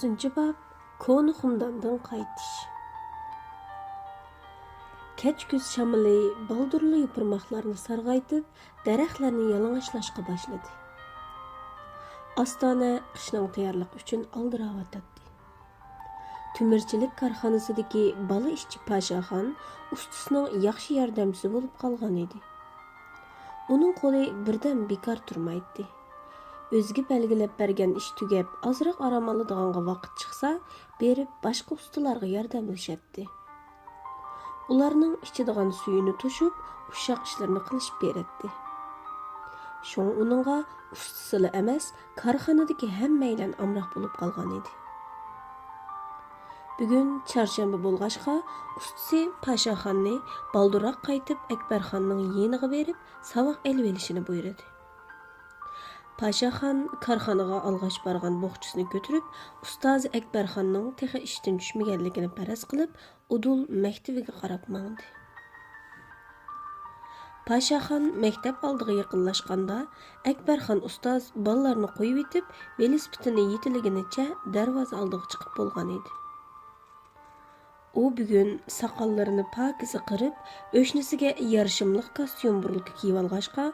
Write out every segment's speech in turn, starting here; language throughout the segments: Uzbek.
9. bab Konu xumdandan qaytish. Kech kuz shamili baldurli yupurmoqlarni sarg'aytib, daraxtlarni yalang'ochlashga boshladi. Ostona qishning tayyorlik uchun aldiravatdi. Tumirchilik korxonasidagi bola ishchi Pashaxon ustisining yaxshi yordamchisi bo'lib qolgan edi. Uning qo'li birdan bekor turmaydi. O'ziga belgilab bergan ish tugab, ozroq orom oladiganga vaqt chiqsa, berib boshqa ustalarga yordamlashatdi. Ularning ichadigan suyini to'shib, uşaq ishlarni qilishib beradi. Shunga uningga ustasila emas, korxonadagi hammaylar amroq bo'lib qolgan edi. Bugun chorshanba bo'lg'achqa, ustasi Pashaxonni balduroq qaytib Akbarxonning yeniga berib, savoq elib olishini buyurdi. Pashaxon korxonaga alg'ash borgan bo'xchisini ko'tarib, ustozi Akbarxonning texi ishdan tushmaganligini faraz qilib, udul maktabiga qarab mangdi. Pashaxon maktab oldiga yaqinlashganda, Akbarxon ustoz bolalarni qo'yib etib, velosipedini yetiliginicha darvoza oldiga chiqib bo'lgan edi. U bugun soqollarini pokiza qirib, o'shnisiga yarashimliq kostyum burulka kiyib olg'ashqa,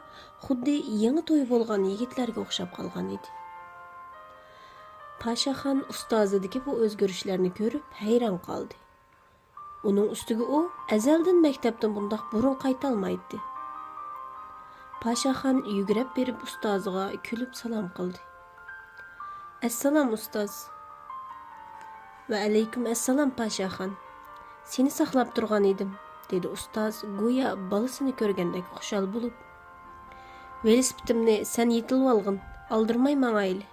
xuddi yangi to'y bo'lgan yigitlarga o'xshab qolgan edi. Pashaxon ustozidagi bu o'zgarishlarni ko'rib hayron qoldi. Uning ustiga u azaldan maktabdan bundoq burun qayta olmaydi. Pashaxon yugurib berib ustoziga kulib salom qildi. "Assalom ustoz." "Va alaykum assalom Pashaxon. Seni saqlab turgan edim," dedi ustoz go'yo bolasini ko'rgandek xushal bo'lib. "Velosipedimni sen yetilib olgin, oldirmay mangayli."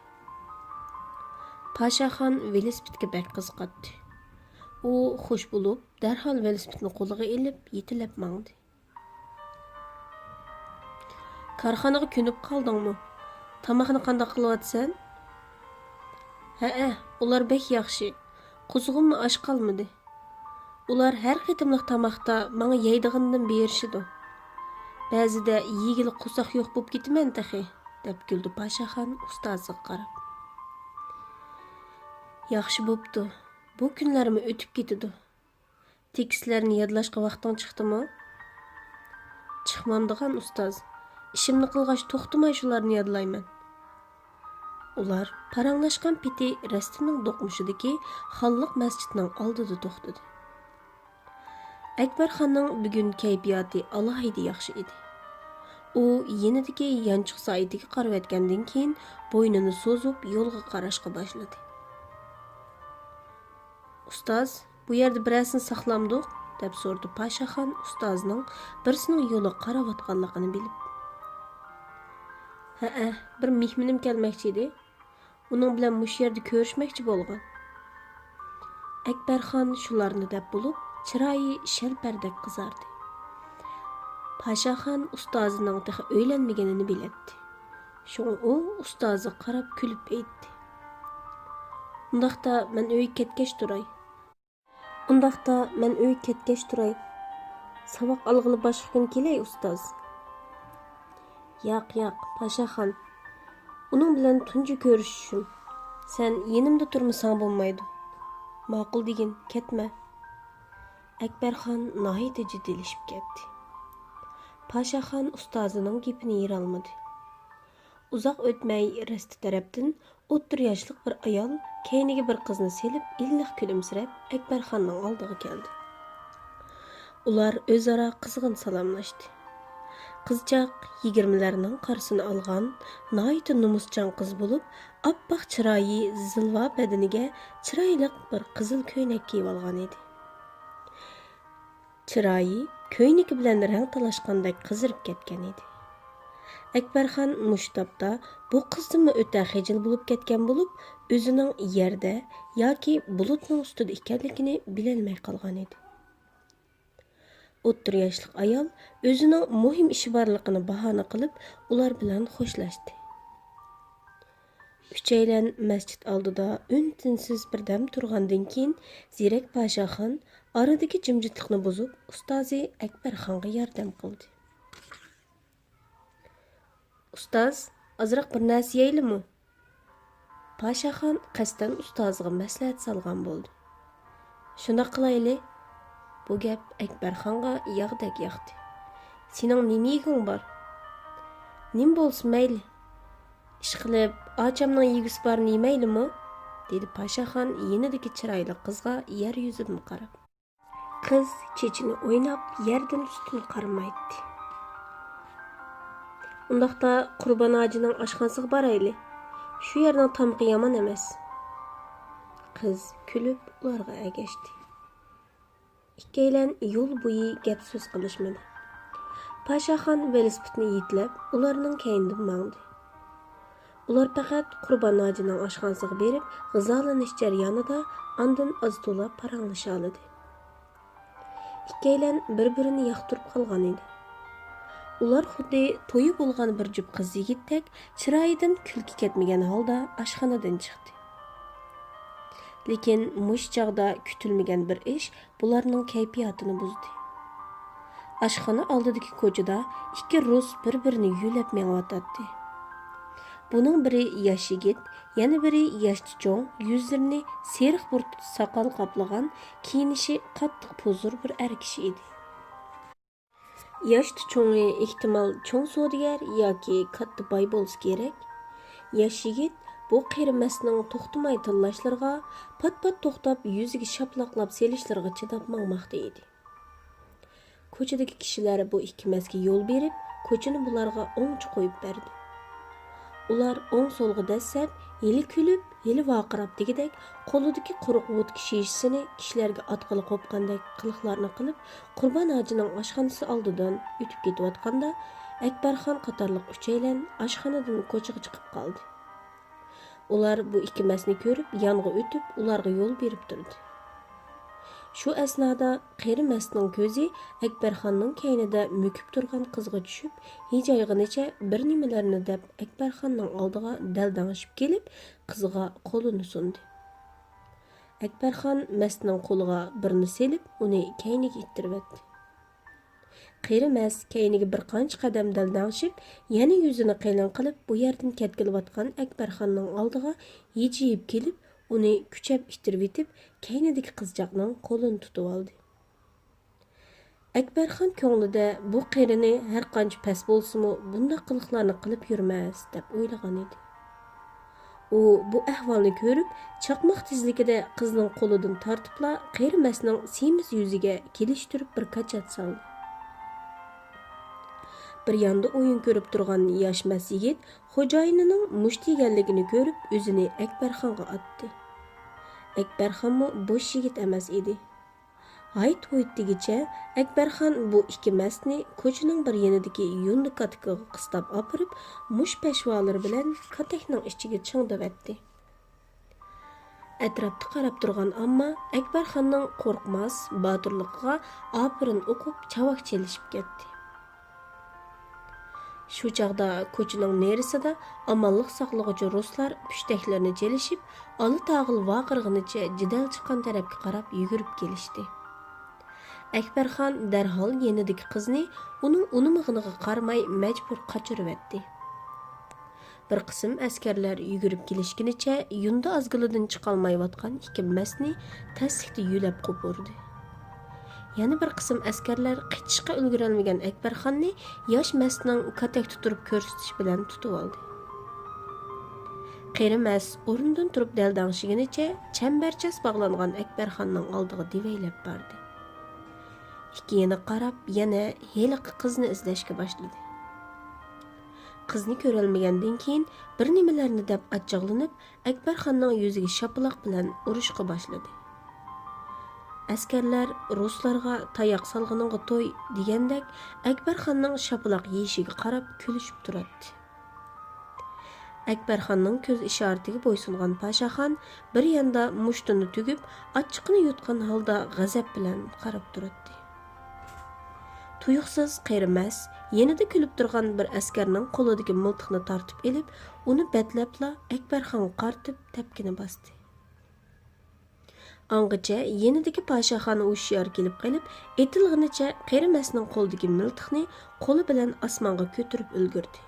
Pashaxon velosipedga bak qiziqadi. U xush bo'lib, darhol velosipedni qo'liga olib, yetilib mangdi. "Korxonaga ko'nib qoldingmi? Tomoqni qanday qilyapsan?" "Ha, ular bek yaxshi. Quzg'imni osh qolmadi. Ular har qitimliq tomoqda menga yeydigandan berishidi. Ba'zida yegili qo'soq yo'q bo'lib ketaman taxi," deb kuldi Pashaxon ustoziga qarab. "Yaxshi bo'pti. Bu kunlarimi o'tib ketadi. Tekstlarni yodlashga vaqting chiqdimi?" "Chiqmandigan ustoz. Ishimni qilg'ach to'xtamay shularni yodlayman." Ular paranglashgan peti rastining do'qmushidagi xonliq masjidning oldida to'xtadi. Akbarxonning bugun kayfiyati alohida yaxshi edi. U yenidagi yanchiq soatiga qarab o'tgandan keyin bo'ynini so'zib yo'lga qarashga boshladi. "Ustoz, bu yerda birasini saqlamdiq?" deb so'radi Pashaxon ustozning birisining yo'lga qarayotganligini bilib. "Ha, bir mehmonim kelmoqchi edi. Uning bilan mush yerda ko'rishmoqchi bo'lgan." Akbarxon shularni deb bo'lib, chiroyi shalpardek qizardi. Pashaxon ustozining texi o'ylanmaganini biladi. Shunga u ustoziga qarab kulib aytdi. "Undaqda men uyga ketgach turay. Savoq olg'ili boshqa kun kelay ustoz." "Yo'q, Pashaxon. Uning bilan tunji ko'rishishim. Sen yenimda turmasang bo'lmaydi. Ma'qul degin, ketma." Akbarxon nihoyatda jiddiylasib ketdi. Pashaxon ustozining gapini yera olmadi. Uzoq o'tmay rasti tarafdan o'ttir yoshlik bir ayol keyniga bir qizni selib, iliq kulimsirab Akbarxonning oldiga keldi. Ular o'zaro qizg'in salomlashdi. Qizchaq 20larning qarsini olgan, nihoyatda nomuschan qiz bo'lib, oppoq chiroyi zilva badaniga chiroyli bir qizil ko'ylak kiyib olgan edi. Chiroyi ko'ynagi bilan rang talashgandek qizirib ketgan edi. Akbarxon mushtobda bu qizni o'ta xijil bo'lib ketgan bo'lib, o'zining yerda yoki bulutning ustida ekanligini bilolmay qolgan edi. O'ttir yoshlik ayol o'zining muhim ishi borligini bahona qilib, ular bilan xo'shlashdi. Uchaylan masjid oldida un-tinsiz birdam turgandan keyin Zirak Pashaxon aradagi jimjitlikni buzib, ustozi Akbarxonga yordam qildi. "Ustoz, ozroq bir narsa yeylimi?" Paşaxon qasdan ustoziga maslahat solgan bo'ldi. Shundoq qilayli. Bu gap Akbarxonga yog'dak yoqdi. Sening nima yeging bor? Nim bo'lsin mayli. Ish qilib, ochamning yegisi bor nemaylimi? Dedi Paşaxon yenidagi chiroyli qizga yer yuzidan qarab. Qiz chechini o'ynab, yerdan ustun qaramaydi. Undaqda Qurbon hojining oshxonasiga borayli. Shu yerning tamqi yomon emas. Qiz kulib ularga ergashdi. Ikkaylan yo'l bo'yi gap so'z qilishmadi. Paşaxon velosipedni yetlab, ularning keynidan mangdi. Ular faqat Qurbon hojining oshxonasiga berib, g'izolanish jarayonida ondan oz-to'la paranglasha oldi. Ikkaylan bir-birini yoqtirib qolgan edi. Ular xuddi to'yi bo'lgan bir jup qiz yigitdek chiroyidan kulki ketmagan holda oshxonadan chiqdi. Lekin mush chog'da kutilmagan bir ish bularning kayfiyatini buzdi. Oshxona oldidagi ko'chada ikki rus bir-birini yo'lab mengayotdi. Buning biri yosh yigit, yana biri yoshchi cho'ng, yuzlarini seriq burtut soqol qoplagan, kiyinishi qattiq pozur bir er kishi edi. Yoshchi cho'ngi ehtimol cho'ng savdogar yoki katta boy bo'lsa kerak. Yosh yigit bu qerimasning to'xtamay tillashlariga, pat-pat to'xtab yuziga shaplaqlab selishlarga chidab mangmoqda edi. Ko'chadagi kishilar bu ikki masga yo'l berib, ko'chani bularga o'ngchi qo'yib berdi. Ular o'ng-so'lga dasab, yili kulib, yili vaqirab degidek, qo'lidagi quruq vodka shishisini kishilarga atqili qo'pqandek qiliqlarni qilib, Qurbon hojining oshxonasi oldidan o'tib ketayotganda, Akbarxon qatorliq uchaylan oshxonadan ko'chaga chiqib qoldi. Ular bu ikki masni ko'rib, yonga o'tib, ularga yo'l berib turdi. Shu asnoda qerimasning ko'zi Akbarxonning keynida mukib turgan qizga tushib, hijoyg'inicha bir nimalarni deb Akbarxonning oldiga daldangishib kelib, qizga qo'lini sundi. Akbarxon masning qo'liga birini selib, uni keyniga ittirib etdi. Qerimas keyniga bir qancha qadam daldangishib, yana yuzini qilin qilib, bu yerdan ketkilayotgan Akbarxonning oldiga yejiyib kelib, uni kuchab ittirib etib, keynidagi qizchaqning qo'lini tutib oldi. Akbarxon ko'nglida bu qerini har qancha past bo'lsa-mu, bunday qiliqlarni qilib yurmas deb o'ylagan edi. U bu ahvolni ko'rib, chaqmoq tezligida qizning qo'lidan tortibla qerimasning semiz yuziga kelishtirib bir qachat soldi. Bir yanda o'yin ko'rib turgan yosh mas yigit xo'jayinining musht yeganligini ko'rib, o'zini Akbarxonga otdi. Akbarxonmi bo'sh yigit emas edi. Hayt-hoytdigicha Akbarxon bu ikki masni ko'chaning bir yanidagi yundi katikaga qistab opirib, mush peshvolari bilan katakning ichiga chingdib etdi. Atrofda qarab turgan ammo Akbarxonning qo'rqmas botirligiga opirin o'qib chavoq chelishib ketdi. Shu chaqda ko'chaning nerisida amonliq saqlag'uchi ruslar pushtaklarini jelishib, oli tag'il vaqirg'inicha jidal chiqqan tarafga qarab yugurib kelishdi. Akbarxon darhol yenidagi qizni uning unimig'iniga qaramay majbur qochirib etdi. Bir qism askarlar yugurib kelishgunicha yunda ozgilidan chiqolmayotgan ikki masni taslikda yulab qo'purdi. Yana bir qism askarlar qichishga ulgurolmagan Akbarxonni yosh masning katak tuturib ko'rsatish bilan tutib oldi. Qerimas o'rnidan turib daldang'ishigunicha chambarchas bog'langan Akbarxonning oldiga devaylab bordi. Ikki yana qarab, yana heliqi qizni izlashga boshladi. Qizni ko'rolmagandan keyin bir nimalarni deb achchiqlanib, Akbarxonning yuziga shapaloq bilan urishga boshladi. Askarlar ruslarga tayoq salg'iningga to'y degandek Akbarxonning shapaloq yeyishiga qarab kulishib turadi. Akbarxonning ko'z ishoratiga bo'ysungan Paşaxon bir yanda mushtini tugib, achchiqni yutgan holda g'azab bilan qarab turadi. Tuyuqsiz qerimas, yenida kulib turgan bir askarning qo'lidagi miltiqni tortib elib, uni batlabla Akbarxonga qartib tepkini bosdi. Angacha yenidagi Paşaxon hushyor kelib qilib, etilg'inicha qerimasning qo'lidagi miltiqni qo'li bilan osmonga ko'tarib ulgurdi.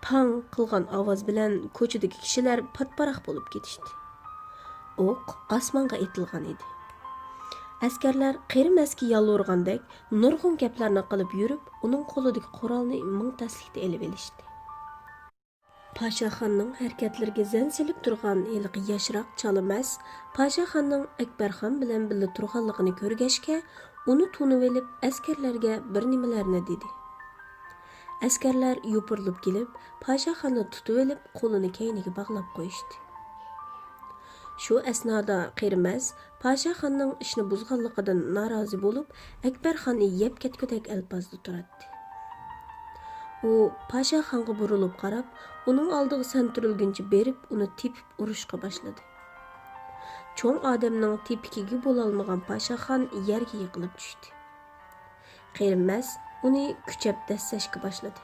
pang qilgan ovoz bilan ko'chadagi kishilar patparaq bo'lib ketishdi. O'q osmonga etilgan edi. Askarlar Qerimasga yalvorgandek nurg'un gaplarni qilib yurib, uning qo'lidagi qurolni ming taslikda elib olishdi. Pashaxonning harakatlariga zan silib turgan ilqi yoshroq chalamas Pashaxonning Akbarxon bilan birga turganligini ko'rgachga, uni tunib olib askarlarga bir nimalarni dedi. Askarlar yopirilib kelib, Pashaxonni tutib olib, qo'lini keyniga bog'lab qo'yishdi. Shu asnoda Qerimas Pashaxonning ishni buzganligidan norozi bo'lib, Akbarxonni yeb ketgudek alpozda turadi. U Pashaxonga burilib qarab, uning oldiga santirilguncha berib, uni tepib urishga boshladi. Cho'ng odamning tepikiga bo'lolmagan Pashaxon yerga yiqilib tushdi. Qerimas uni kuchab dassashga boshladi.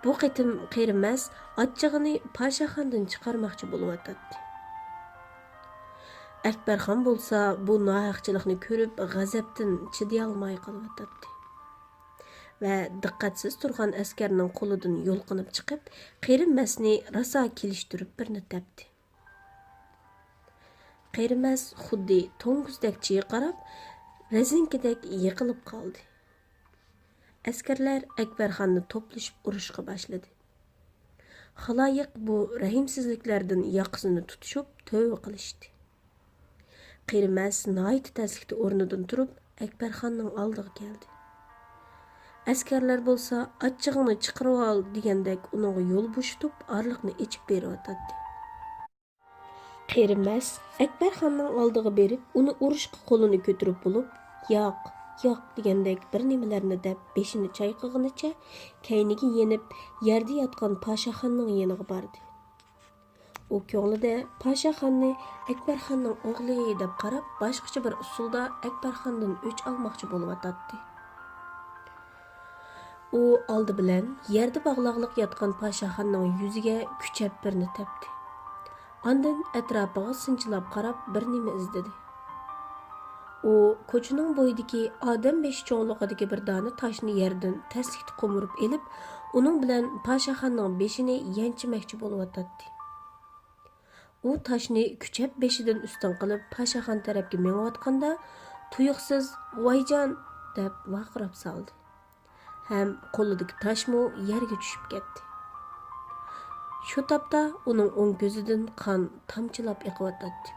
Bu qitim Qerimas achchig'ini Pashaxondan chiqarmoqchi bo'layotdi. Akbarxon bo'lsa bu nohaqchilikni ko'rib g'azabdan chiday olmay qolyotdi. Va diqqatsiz turgan askarning qo'lidan yo'lqinib chiqib, Qerimasni rosa kelishtirib birni tepdi. Qerimas xuddi to'ng'izdek qarab, rezinkadek yiqilib qoldi. Askarlar Akbarxonni to'plashib urishga boshladi. Xaloyiq bu rahimsizliklardan yoqasini tutishib, tövbe qilishdi. Qerimas nihoyat tezlikda o'rnidan turib, Akbarxonning oldiga keldi. Askarlar bo'lsa, achchig'ini chiqarib ol degandek uningga yo'l bo'shatib, orliqni ichib berayotdi. Qerimas Akbarxonning oldiga berib, uni urishga qo'lini ko'tarib bo'lib, "Yo'q, yo'q" degandek bir nimalarni deb beshini chayqag'inicha kayniga yenib, yerda yotgan Pashaxonning yoniga bordi. U ko'nglida Pashaxonni Akbarxonning o'g'li deb qarab, boshqacha bir usulda Akbarxondan o'ch olmoqchi bo'layotdi. U oldi bilan yerda bog'liqliq yotgan Pashaxonning yuziga kuchab birni tepdi. Ondan atrofiga sinchilab qarab bir nima izladi. U ko'chaning bo'yidagi odam besh cho'nlig'idagi bir dona toshni yerdan taslikda qo'murib elib, uning bilan Pashaxonning beshini yanchimoqchi bo'layotdi. U toshni kuchab beshidan ustun qilib Pashaxon tarafga mengayotganda, tuyuqsiz "Voyjon" deb vaqirab soldi. Ham qo'lidagi toshmo yerga tushib ketdi. Shu topda uning o'ng ko'zidan qon tomchilab oqayotdi.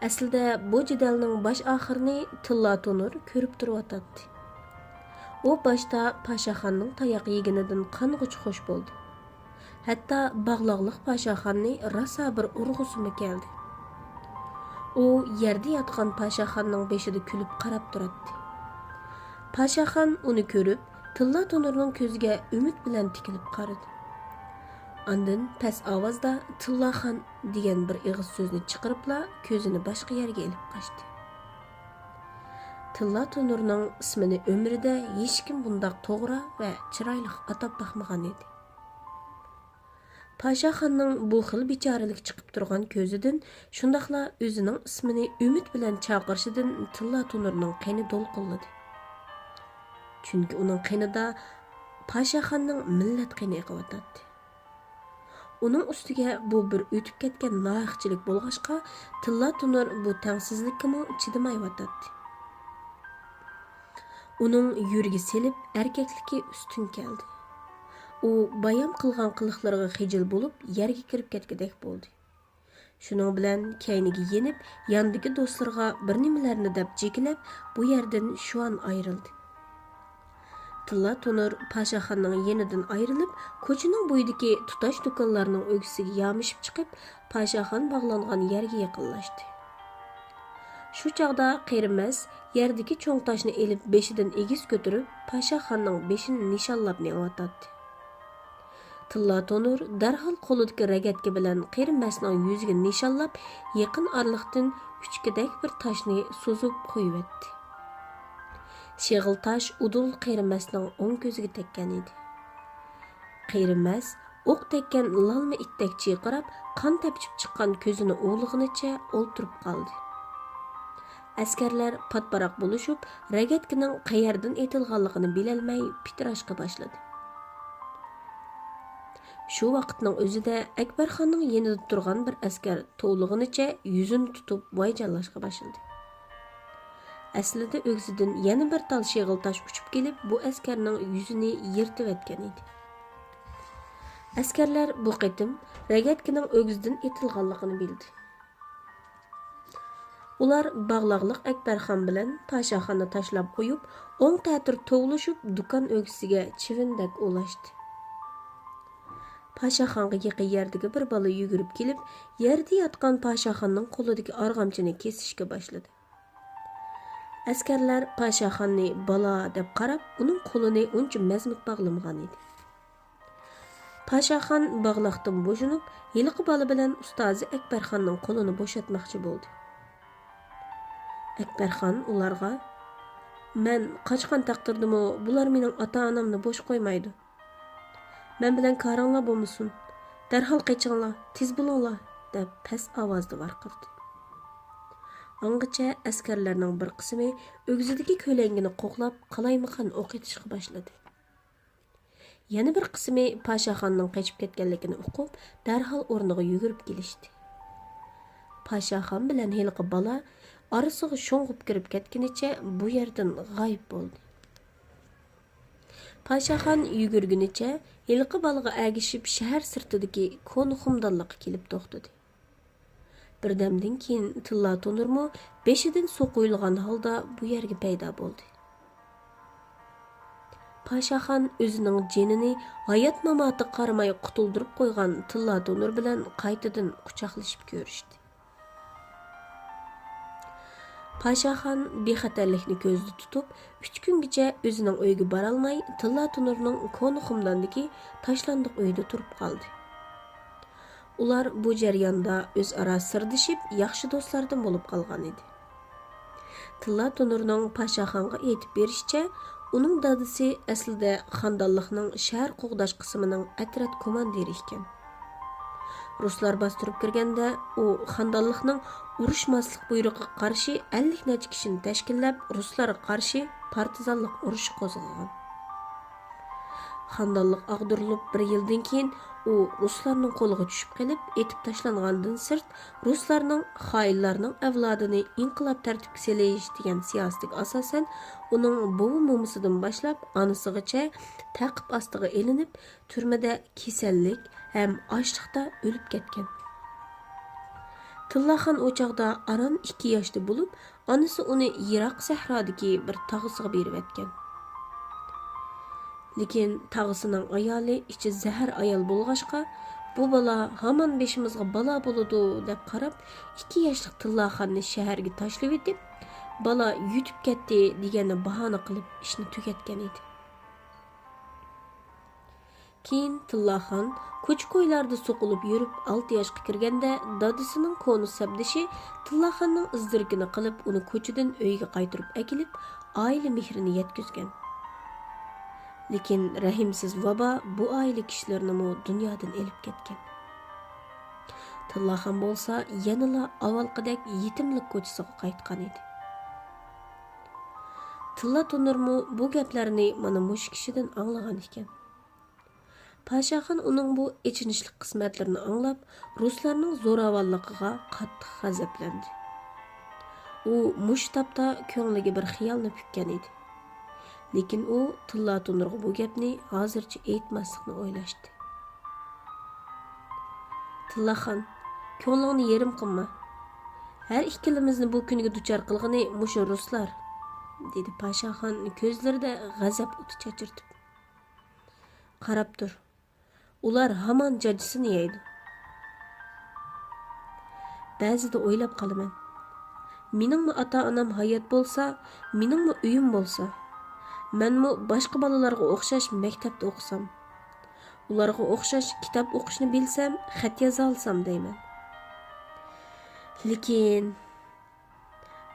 Aslida bu jadalning bosh oxirini Tilla Tonur ko'rib turibdi. U boshda Pashaxonning tayoq yeginidan qong'uch xo'sh bo'ldi. Hatto bog'loqliq Pashaxonni rosa bir urg'usimi keldi. U yerda yotgan Pashaxonning beshida kulib qarab turibdi. Pashaxon uni ko'rib, Tilla Tonurning ko'ziga umid bilan tikilib qaradi. Ondan past ovozda "Tillaxon" degan bir ig'iz so'zni chiqaribla ko'zini boshqa yerga elib qochdi. Tilla Tonurning ismini umrida hech kim bundoq to'g'ri va chiroyli atab baxmagan edi. Pashaxonning bu xil bechoralik chiqib turgan ko'zidan, shundaqla o'zining ismini umid bilan chaqirishidan Tilla Tonurning qani do'lqinladi. Chunki uning qanida Pashaxonning millat qani oqayotdi. Uning ustiga bu bir o'tib ketgan nohaqchilik bo'lg'achqa, Tilla Tonur bu tangsizlikka chidamayotdi. Uning yuragi selib, erkakligi ustun keldi. U bayon qilgan qiliqlariga xijil bo'lib, yerga kirib ketgandek bo'ldi. Shuning bilan kayniga yenib, yandagi do'stlarga bir nimalarni deb chekilib, bu yerdan shu an ayrildi. Tilla Tonur Pashaxonning yenidan ayrilib, ko'chaning bo'yidagi tutash do'konlarning o'g'isiga yamishib chiqib, Pashaxon bog'langan yerga yaqinlashdi. Shu chog'da Qerimas yerdagi cho'ng toshni elib beshidan egiz ko'tarib, Pashaxonning beshini nishonlab mengayotdi. Tilla Tonur darhol qo'lidagi ragatga bilan Qerimasning yuziga nishonlab, yaqin orliqdan uchkadak bir toshni so'zib qo'yibdi. Shig'il tosh udul Qerimasning o'ng ko'ziga tekkan edi. Qerimas o'q tekkan lalma itdek chiyqirab, qon tepchib chiqqan ko'zini o'g'lig'inicha o'ltirib qoldi. Askarlar patparaq bo'lishib, ragatkining qayerdan etilganligini bilolmay pitirashga boshladi. Şu vaqtning o'zida Akbarxonning yanida turgan bir askar to'vlig'inicha yuzini tutib voyjallashga boshladi. Aslida o'g'zidan yana bir tal sheg'il tosh uchib kelib, bu askarning yuzini yirtib etgan edi. Askarlar bu qitim ragatkining o'g'zidan etilganligini bildi. Ular bağlaqlıq Akbarxon bilan Pashaxonni tashlab qo'yib, o'ng ta'tir to'g'lashib, do'kon o'g'siga chivindak ulashdi. Pashaxonga yaqin yerdagi bir bola yugurib kelib, yerda yotgan Pashaxonning qo'lidagi arg'amchini kesishga boshladi. Askarlar Pashaxonni bola deb qarab, uning qo'lini uncha mazmut bog'lamagan edi. Pashaxon bog'laqdan bo'shinib, yilqi bola bilan ustozi Akbarxonning qo'lini bo'shatmoqchi bo'ldi. Akbarxon ularga: "Men qochgan taqdirdimi, bular mening ota-onamni bo'sh qo'ymaydi. Men bilan ko'ringlar bo'lmasin. Darhol qochinglar, tez bo'linglar" deb past ovozda varqirdi. Angacha askarlarning bir qismi o'g'zidagi ko'langini qo'qlab, qalaymaqon o'q etishga boshladi. Yana bir qismi Pashaxonning qochib ketganligini uqib, darhol o'rniga yugurib kelishdi. Pashaxon bilan hilqi bola arasiga sho'ng'ib kirib ketgunicha bu yerdan g'oyib bo'ldi. Pashaxon yugurgunicha hilqi bolaga agishib shahar sirtidagi ko'nxumdonlikqa kelib to'xtadi. Birdamdan keyin Tilla Tonurmu beshidan so'qilgan holda bu yerga paydo bo'ldi. Pashaxon o'zining jinini hayot mamoti qaramay qutuldirib qo'ygan Tilla Tonur bilan qaytadan quchoqlashib ko'rishdi. Pashaxon bexatarlikni ko'zda tutib, 3 kungacha o'zining uyiga bora olmay, Tilla Tonurning ko'nxumdondagi tashlandiq uyida turib qoldi. Ular bu jarayonda o'zaro sirdishib, yaxshi do'stlardan bo'lib qolgan edi. Tilla Tonurning Pashaxonga aytib berishicha, uning dadasi aslida xandonlikning shahar qo'g'dash qismining otryad komandiri ekan. Ruslar bostirib kirganda, u xandonlikning urushmaslik buyrug'iga qarshi 50 necha kishini tashkillab, ruslarga qarshi partizanlik urushi qo'zg'agan. Xandonlik ag'dirilib bir yildan keyin u ruslarning qo'liga tushib qolib, etib tashlangandan sirt, ruslarning xoinlarning avlodini inqilob tartibga solish degan siyosatiga asosan uning buvi momisidan boshlab onasigacha taqib ostiga elinib, turmada kasallik ham ochliqda o'lib ketgan. Tillaxon o'chog'da aron 2 yoshda bo'lib, onasi uni Yiroq sahrodagi bir tog'isiga berib etgan. Lekin tog'isining ayoli ichi zahar ayol bo'lg'ashqa, bu bola hamon beshimizga balo bo'ladi deb qarab, 2 yoshli Tillaxonni shaharga tashlab etib, bola yutib ketdi deganni bahona qilib ishni tugatgan edi. Keyin Tillaxon ko'ch-ko'ylarda so'qilib yurib 6 yoshga kirganda dadasining ko'ni sabdishi Tillaxonning izdirgini qilib, uni ko'chadan uyga qaytirib akilib, oila mehrini yetkazgan. Lekin rahimsiz vabo bu oila kishilarini dunyodan elib ketgan. Tillaxon bo'lsa, yanala avvalgidek yetimlik ko'chasiga qaytgan edi. Tilla Tonurmu bu gaplarni mana mush kishidan anglagan ekan. Pashaxon uning bu ichinishli qismatlarini anglab, ruslarning zo'ravonligiga qattiq g'azablandi. U mush tapda ko'ngliga bir xiyolni pukkan edi. Lekin u Tilla Tonurga bu gapni hozircha aytmaslikni o'ylashdi. Tillaxon, ko'nglingni yerim qilma. Har ikkilimizni bu kunga duchor qilgani mushu ruslar, dedi Pashaxon ko'zlarida g'azab o'ti chachirtib. Qarab tur. Ular hamon jajisini yeydi. Ba'zida o'ylab qolaman. Meningmi ota-onam hayot bo'lsa, meningmi uyim bo'lsa, menmi boshqa bolalarga o'xshash maktabda o'qisam, ularga o'xshash kitob o'qishni bilsam, xat yoza olsam deyman.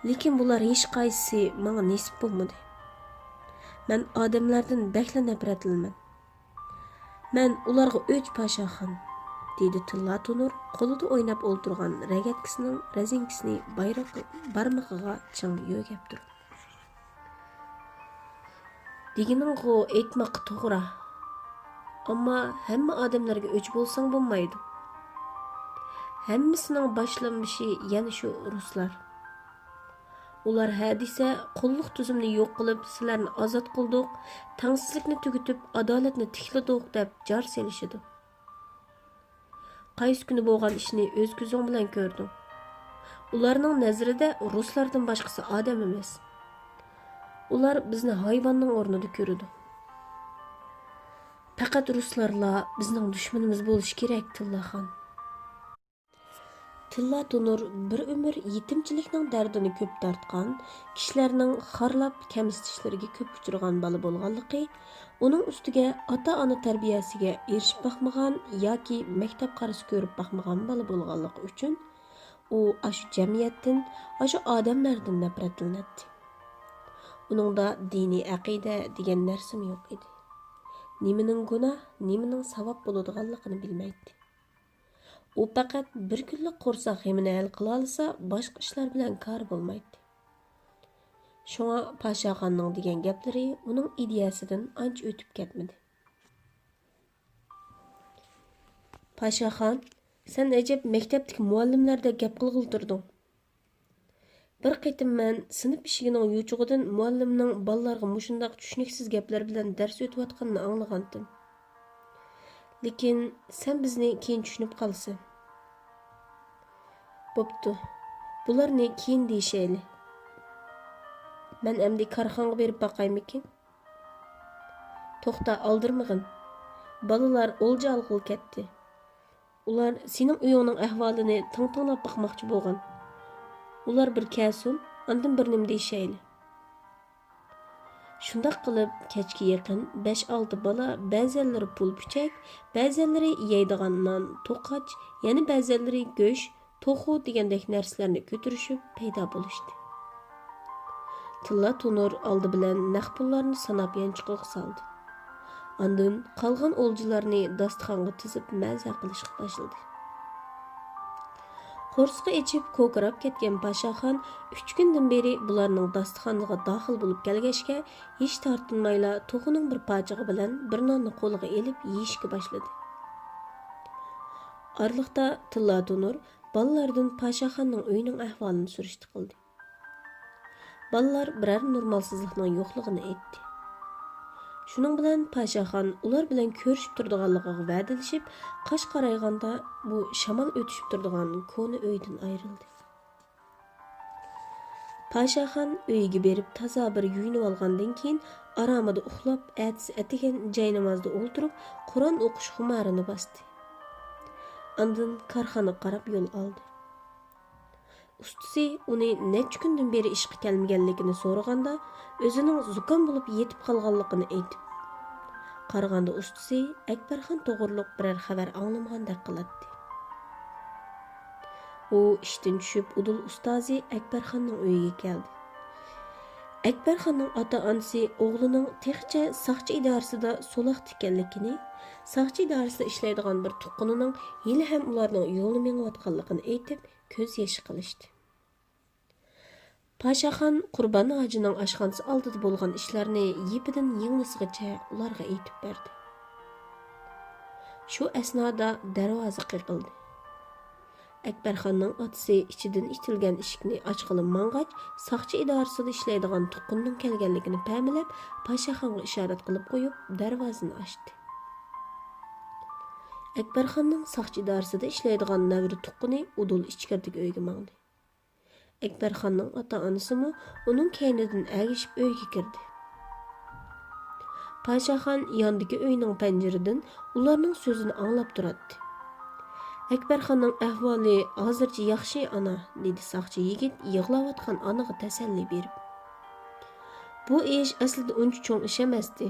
Lekin bular hech qaysi menga nasib bo'lmadi. Men odamlardan bakla nafratlanman. Men ularga o'ch Pashaxon, dedi Tilla Tonur qo'lida o'ynab o'ltirgan ragatkisining razinkisini bayroq barmog'iga chang yo'gab turib. Deginingga aytmoq to'g'ri. Ammo hamma odamlarga o'ch bo'lsang bo'lmaydi. Hammasining boshlanishi yana shu ruslar. Ular ha desa, qulluq tuzumni yo'q qilib, sizlarni ozod qildik, tengsizlikni tugatib, adolatni tikladik deb jar selishidi. Qaysi kuni bo'lgan ishni o'z ko'zing bilan ko'rding. Ularning nazarida ruslardan boshqasi odam emas. Ular bizni hayvonning o'rnida ko'radi. Faqat ruslarla bizning dushmanimiz bo'lishi kerak, Tillaxon. Tilla Tunur bir umr yetimchilikning dardini ko'p tortgan, kishilarning xorlab kamsitishlariga ko'p uchragan bola bo'lganligi, uning ustiga ota-ona tarbiyasiga erishib baxmagan yoki maktab qarisi ko'rib baxmagan bola bo'lganligi uchun u ashu jamiyatdan, ashu odamlardan nafratlanadi. Uningda diniy aqida degan narsa yo'q edi. Nimaning gunoh, nimaning savob bo'ladiganligini bilmaydi. U faqat bir kunlik qo'rsoq g'amini hal qila olsa, boshqa ishlar bilan kor bo'lmaydi. Shunga Pashaxonning degan gaplari uning ideyasidan ancha o'tib ketmadi. Pashaxon, sen ajab maktabdagi muallimlardek gap qilg'il turding. Bir qitim men sinf eshigining yo'chug'idan muallimning bolalarga mushundaq tushuniksiz gaplar bilan dars o'tayotganini anglagandim. Lekin sen bizni keyin tushunib qolsan. Bo'pti. Bularni keyin deyishayli. Men endi korxonaga berib baqaymikin? To'xta, oldirmag'in. Bolalar o'lja olg'il ketdi. Ular sening uyingning ahvolini tinglab baqmoqchi bo'lgan. Ular bir kelsin, andan bir nim deyishayli. Shundaq qilib, kechga yaqin 5-6 bola, ba'zanlari pul puchak, ba'zanlari yeydigan non, to'qach, yana ba'zanlari go'sht, to'xu degandek narsalarni ko'tarishib paydo bo'lishdi. Tilla Tunur oldi bilan naq pullarni sanab yanchiqqa soldi. Ondan qolgan o'ljilarni dasturxonga tizib maza qilishga boshladi. Qo'rsqi ichib ko'karab ketgan Pashaxon 3 kundan beri bularning dasturxoniga daxil bo'lib kelgachga hech tortinmayla to'g'ining bir parchag'i bilan bir nonni qo'liga elib yeyishga boshladi. Arliqda Tilla Tunur bolalardan Pashaxonning uyining ahvolini surishti qildi. Bolalar biror normalsizlikning yo'qligini aytdi. Shuning bilan Pashaxon ular bilan ko'rishib turdiganligiga va'dalashib, qosh qarayganda bu shamol o'tishib turdigan ko'ni uydan ayrildi. Pashaxon uyiga berib toza bir yuyinib olgandan keyin aromida uxlab, atisi atigan joy namozida o'ltirib, Qur'on o'qish xumarini bosdi. Ondan korxonaga qarab yo'l oldi. Ustisi uni necha kundan beri ishga kelmaganligini so'raganda, o'zining zukam bo'lib yetib qolganligini aytib. Qaraganda ustisi Akbarxon to'g'riliq biror xabar anglamagandek qiladi. U ishdan tushib Udul ustozi Akbarxonning uyiga keldi. Akbarxonning ota-onasi o'g'lining texcha soqchi idorasida so'loq ekanligini, soqchi idorasida ishlaydigan bir tuqqunining hali ham ularning yo'lini mengayotganligini aytib, ko'z yoshi qilishdi. Pashaxon Qurban hojining oshxonasi oldida bo'lgan ishlarni yepidan yengisigacha ularga aytib berdi. Shu asnoda darvoza qiqildi. Akbarxonning otasi ichidan itilgan eshikni ochqilib mang'ach, soqchi idorasida ishlaydigan tuqqunning kelganligini pamilab, Pashaxonga ishorat qilib qo'yib, darvozani ochdi. Akbarxonning soqchi idorasida ishlaydigan navri tuqquni Udul ichkaridagi uyga mangdi. Akbarxonning ota-onasimi uning keynidan agishib uyga kirdi. Pashaxon yondagi uyning panjaradan ularning so'zini anglab turadi. Akbarxonning ahvoli hozircha yaxshi ana, dedi soqchi yigit yig'layotgan onaga tasalli berib. Bu ish aslida uncha cho'ng ish emasdi.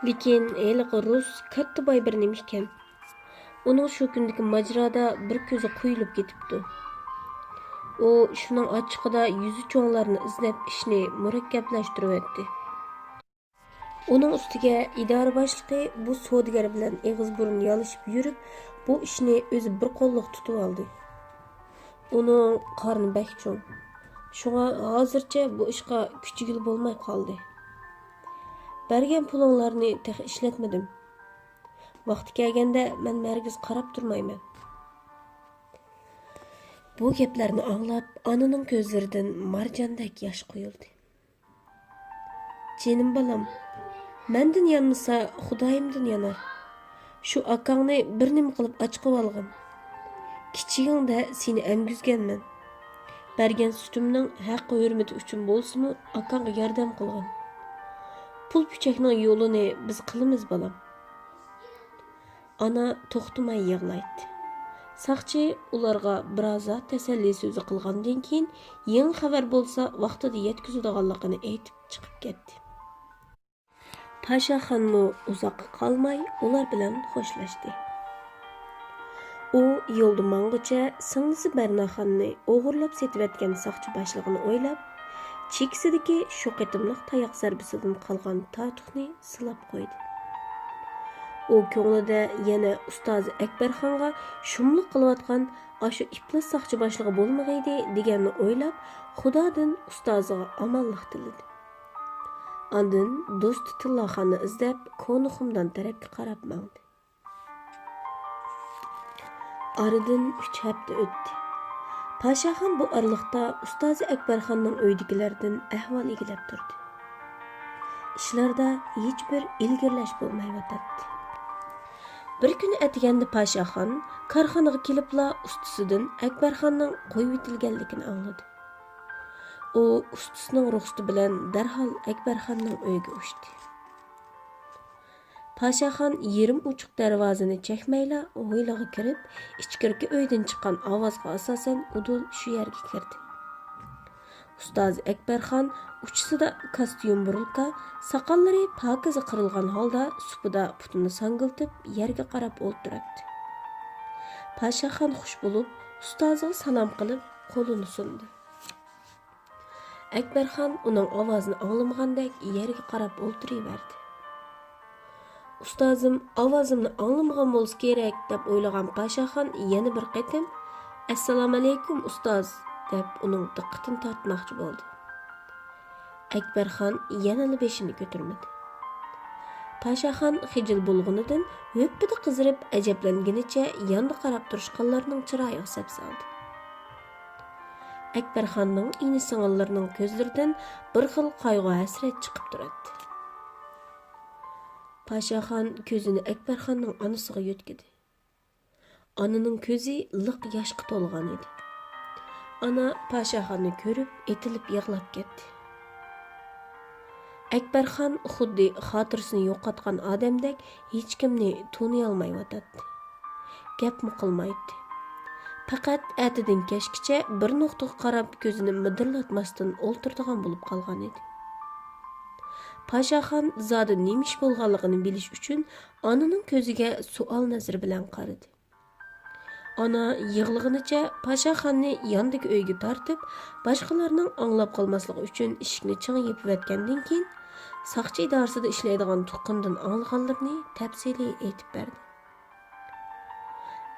Lekin eliqi rus katta boy bir nima ekan. Uning shu kundagi majroda bir ko'zi quyilib ketibdi. U shuning ochiqida yuzi cho'nglarni izlab ishni murakkablashtiryapti. Uning ustiga idora boshlig'i bu savdogar bilan eg'iz burun yolishib yurib, bu ishni o'zi bir qo'lliq tutib oldi. Uning qorni bak cho'ng. Shunga hozircha bu ishga kuchigil bo'lmay qoldi. Bergen pulinglarni tex ishlatmadim. Vaqti kelganda men mergiz qarab turmayman. Bu gaplarni anglab, ananing ko'zlaridan marjandek yosh quyildi. Jenim balam, mendan yanmasa Xudoyimdan yanar. Shu akangni bir nima qilib ochqib olg'in. Kichigingda seni emgizganman. Bergen sutimning haqqi hurmati uchun bo'lsa-mu, akangga yordam qilgin. Pul puchakning yo'lini biz qilamiz balam. Ana to'xtamay yig'laydi. Saqchi ularga biroz tasalli so'zi qilgandan keyin yangi xabar bo'lsa vaqtida yetkazadiganligini aytib chiqib ketdi. Pashaxonmu uzoq qolmay ular bilan xo'shlashdi. U yo'lda mang'icha singlisi Barnaxonni o'g'irlab setayotgan saqchi boshlig'ini o'ylab, chekisidagi shu qitimliq tayoq zarbasidan qolgan tartuqni silab qo'ydi. U ko'nglida yana ustozi Akbarxonga shumlik qilayotgan ashu iflos saqchi boshlig'i bo'lmag'aydi deganni o'ylab, Xudodan ustoziga omonlik tiladi. Andin do'sti Tilloxonni izlab, Ko'nixumdan tarafga qarab mangdi. Aradan 3 hafta o'tdi. Pashaxon bu araliqda ustozi Akbarxonning uydagilardan ahvol egilab turdi. Ishlarda hech bir ilgirlash bo'lmayotdi. Bir kuni atiganda Pashaxon korxonaga kelibla ustisidan Akbarxonning qo'yib etilganligini angladi. U ustisining ruxsati bilan darhol Akbarxonning uyiga uchdi. Pashaxon yerim uchuq darvozani chekmayla hovliga kirib, ichkirki uydan chiqqan ovozga asosan udul shu yerga kirdi. Ustoz Akbarxon uchisida kostyum burulka, soqollari pokiza qirilgan holda supida putini sangiltib yerga qarab o'ltiribdi. Pashaxon xush bo'lib, ustoziga salom qilib, qo'lini sundi. Akbarxon uning ovozini anglamagandek yerga qarab o'ltiraverdi. Ustozim ovozimni anglamagan bo'lsa kerak deb o'ylagan Pashaxon yana bir qatim "Assalomu alaykum ustoz" deb uning diqqatini tortmoqchi bo'ldi. Akbarxon yana beshini ko'tarmadi. Pashaxon xijil bo'lganidan o'ppida qizirib ajablangunicha yonda qarab turishganlarning chiroyiga sapsaldi. Akbarxonning ini-singillarining ko'zlaridan bir xil qayg'u hasrat chiqib turadi. Pashaxon ko'zini Akbarxonning onasiga yo'tkidi. Onaning ko'zi liq yoshga to'lgan edi. Ana Pashaxonni ko'rib, etilib yig'lab ketdi. Akbarxon xuddi xotirasini yo'qotgan odamdek hech kimni toniy olmayotdi. Gapmi qilmaydi. Faqat atidan kechgacha bir nuqtaga qarab ko'zini midirlatmasdan o'ltirdigan bo'lib qolgan edi. Pashaxon zodi nima ish bo'lganligini bilish uchun onaning ko'ziga savol nazari bilan qaradi. Ona yig'lig'inicha Pashaxonni yondagi uyga tortib, boshqalarning anglab qolmasligi uchun eshikni ching yopib o'tgandan keyin saqchi idorasida ishlaydigan tuqqundan anglaganlarini tafsiliy aytib berdi.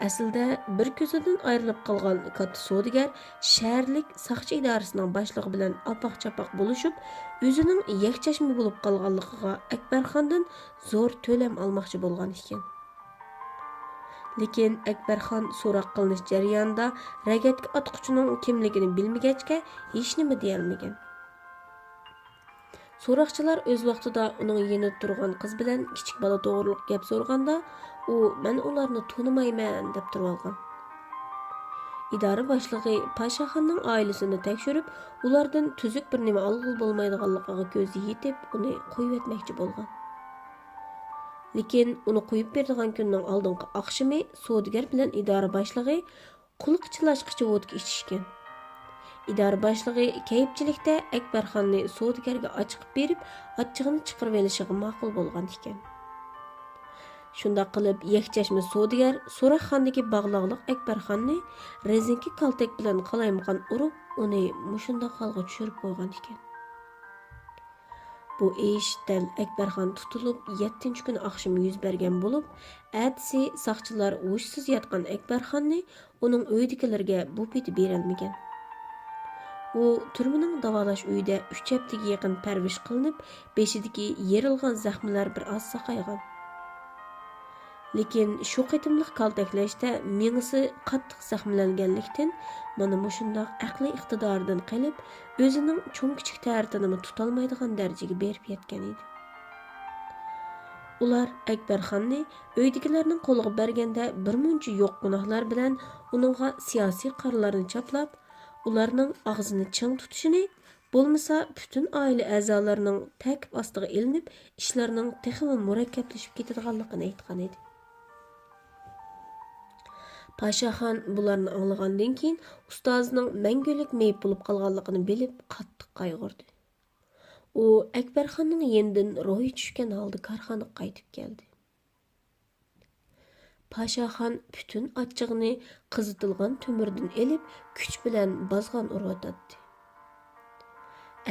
Aslida bir ko'zidan ayrilib qolgan katta savdogar shaharlik saqchi idorasining boshlig'i bilan apoq-chapoq bo'lishib, o'zining yakchashma bo'lib qolganligiga Akbarxondan zo'r to'lam olmoqchi bo'lgan ekan. Lekin Akbarxon so'roq qilinish jarayonida ragatga otquchining kimligini bilmagachga hech nima deya olmagan. So'roqchilar o'z vaqtida uning yonida turgan qiz bilan kichik bola to'g'riliq gap so'raganda, u "Men ularni tonimayman" deb turib olgan. İdara boshlig'i Pashaxonning oilasini tekshirib, ulardan tuzuk bir nima olg'il bo'lmaydiganligiga ko'zi yetib, uni qo'yib etmoqchi bo'lgan. Lekin uni qo'yib beradigan kunning oldingi oqshimi savdogar bilan idora boshlig'i qulqchilashqicha vodka ichishgan. İdara boshlig'i kayibchilikda Akbarxonni savdogarga ochiqib berib, achchig'ini chiqarib olishiga ma'qul bo'lgan ekan. Shunda qilib yakchashma savdogar so'roqxonadagi bog'loqliq Akbarxonni rezinki kaltak bilan qalaymaqon urib, uni mushunda holga tushirib qo'ygan ekan. Bu ish dal Akbarxon tutilib 7-kun oqshom yuz bergan bo'lib, atsi saqchilar o'shsiz yotgan Akbarxonni uning uydagilarga bu peti berolmagan. U türmening davolash uyida 3 haftaga yaqin parvish qilinib, beshidagi yerilgan zaxmlar bir oz saqaygan. Lekin shu qitimliq kaltaklashda mengisi qattiq zaxmlanganlikdan mana mushundoq aqliy iqtidoridan qilib, o'zining cho'ng-kichik ta'rifini tutolmaydigan darajaga berib yetgan edi. Ular Akbarxonni uydagilarning qo'liga berganda bir muncha yo'q gunohlar bilan uningga siyosiy qarorlarni chaplab, ularning og'zini ching tutishini, bo'lmasa butun oila a'zolarining ta'qib ostiga ilinib, ishlarning texmi murakkablashib ketadiganligini aytgan edi. Pashaxon bularni anglagandan keyin ustozining mangulik meyib bo'lib qolganligini bilib, qattiq qayg'urdi. U Akbarxonning yenidan ro'yi tushgan holda korxonaga qaytib keldi. Pashaxon bütün achchig'ini qizitilgan to'mirdan elib, kuch bilan bozg'on urayotdi.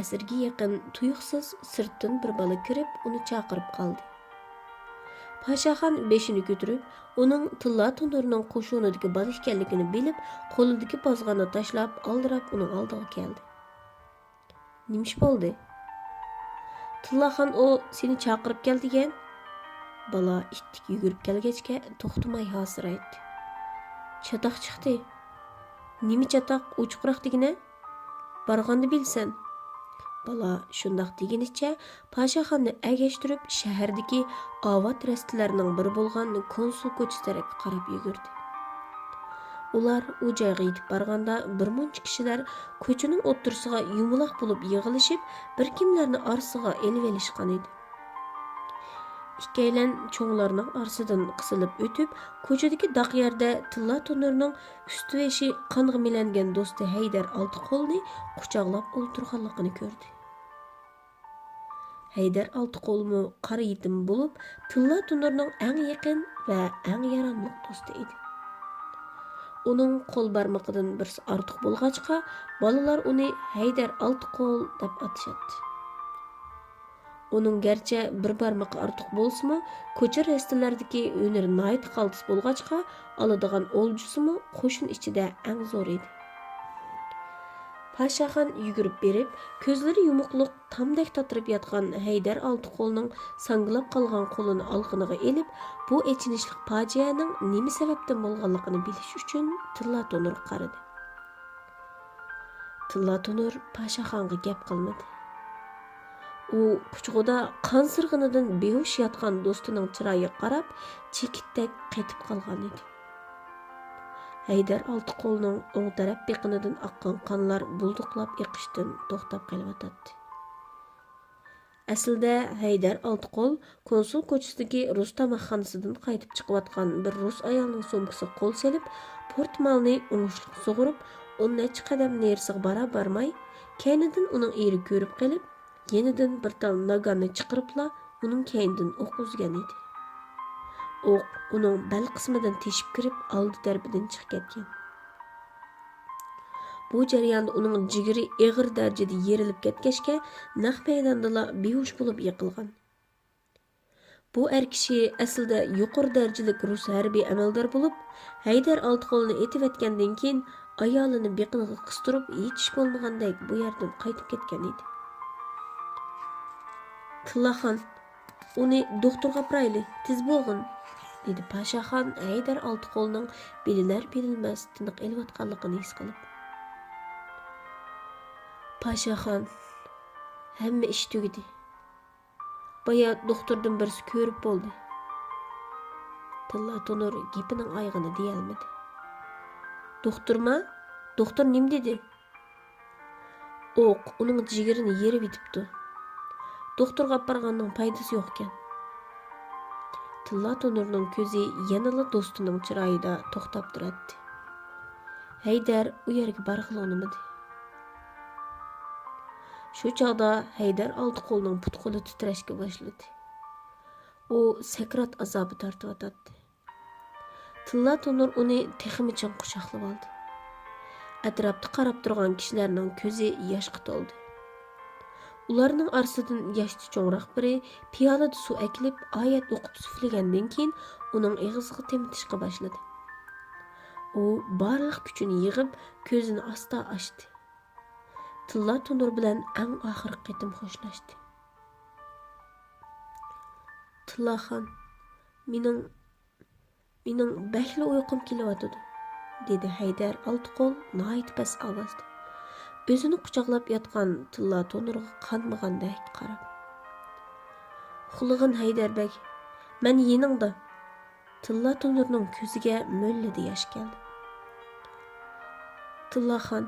Asrga yaqin tuyuqsiz sirtdan bir bola kirib, uni chaqirib qoldi. Pashaxon beshini ko'tarib, uning tilla tunurining qo'shunidagi bola ekanligini bilib, qo'lidagi bozg'onni tashlab, oldirab uning oldiga keldi. Nimish bo'ldi? Tillaxon o seni chaqirib keldigan. Bala ittik yugurib kelgachga to'xtamay hasiraydi. Chatoq chiqdi. Nima chatoq uchiqroq degina? Barg'anda bilsan. Bala shundoq deginicha Pashaxonni agashtirib shahardagiovat rastlarining biri bo'lgan konsul ko'chasi tarafga qarab yugurdi. Ular u joyga yetib borganda bir muncha kishilar ko'chaning o'ttirisiga yumaloq bo'lib yig'ilishib, bir kimlarni orsiga elib olishgan edi. Ikkaylan cho'nglarning orsidan qisilib o'tib, ko'chadagi doq yerda tilla tunurning usti-beshi qonga milangan do'sti Haydar Oltiqo'lni quchoqlab o'ltirganligini ko'rdi. Haydar Oltiqo'lmi qora yetim bo'lib, tilla tunurning eng yaqin va eng yaramli do'sti edi. Uning qo'l barmoqidan birsi ortiq bo'lg'achqa, bolalar uni Haydar Oltiqo'l deb atashadi. Uning garchi bir barmoq ortiq bo'lsa-mu, ko'cha rastalaridagi o'neri nihoyat qaltis bo'lg'achqa, oladigan o'ljusimi qo'shin ichida eng zo'r edi. Pashaxon yugurib berib, ko'zlari yumuqliq tamdak tatirib yotgan Haydar Oltiqo'lning sangilab qolgan qo'lini olqiniga elib, bu echinishli fojianing nima sababdan bo'lganligini bilish uchun Tilla Tunurga qaradi. Tilla Tunur Pashaxonga gap qilmadi. U quchug'ida qon sirg'inidan behush yotgan do'stining chiroyiga qarab, chekitdak qetib qolgan edi. Haydar Oltiqo'lning o'ng taraf biqinidan oqqan qonlar bulduqlab eqishdan to'xtab qolib. Aslida Haydar Oltiqo'l konsul ko'chasidagi rus tamoqxonasidan qaytib chiqayotgan bir rus ayolning so'mkasiga qo'l selib, portmalni o'ngishliq sug'urib, 10 necha qadam nerisiga bormay, kaynidan uning eri ko'rib qolib, yenidan bir tal naganni chiqiribla uning kaynidan o'q uzgan edi. O'q uning bel qismidan teshib kirib, oldi tarafidan chiqib ketgan. Bu jarayonda uning jigiri og'ir darajada yerilib ketgachga, naq maydondala behush bo'lib yiqilgan. Bu er kishi aslida yuqori darajalik rus harbiy amaldor bo'lib, Haydar Oltiqo'lni etib etgandan keyin ayolini biqiniga qistirib, hech bo'lmagandek bu yerdan qaytib ketgan edi. Tillaxon, uni doktorga apirayli, tez bo'lg'in, dedi Pashaxon Haydar Oltiqo'lning bilinar-bilinmas tiniq elayotganligini his qilib. Pashaxon, hamma ish tugadi. Baya doktordan birisi ko'rib bo'ldi. Tilla Tunur gapining oyog'ini deyolmadi. Doktorma? Doktor nim dedi? O'q uning jigirini yerib yetibdi. Doktorga borganning foydasi yo'q ekan. Tilla Tunurning ko'zi yanada do'stining chiroyida to'xtab turadi. Haydar u yerga borg'ili unimadi. Shu chog'da Haydar Oltiqo'lning put-qo'li titrashga boshladi. U sakrat azobi tortib o'tadi. Tilla Tunur uni texmichon quchoqlab oldi. Atrofda qarab turgan kishilarning ko'zi yoshga to'ldi. Ularning orasidan yoshli cho'ngroq biri piyolada suv akilib, oyat o'qib suflagandan keyin uning og'ziga temitishga boshladi. U barliq kuchini yig'ib, ko'zini asta ochdi. Tilla Tonur bilan eng oxirgi qitim xo'shlashdi. Tillaxon, mening bakli uyqum kelyotidi, dedi Haydar Oltiqo'l nihoyat past ovozda. O'zini quchoqlab yotgan Tilla Tonurga qanmagandek qarab. Xulg'in Haydarbek, men yeningda. Tilla Tonurning ko'ziga mo'lladi yosh keldi. Tillaxon,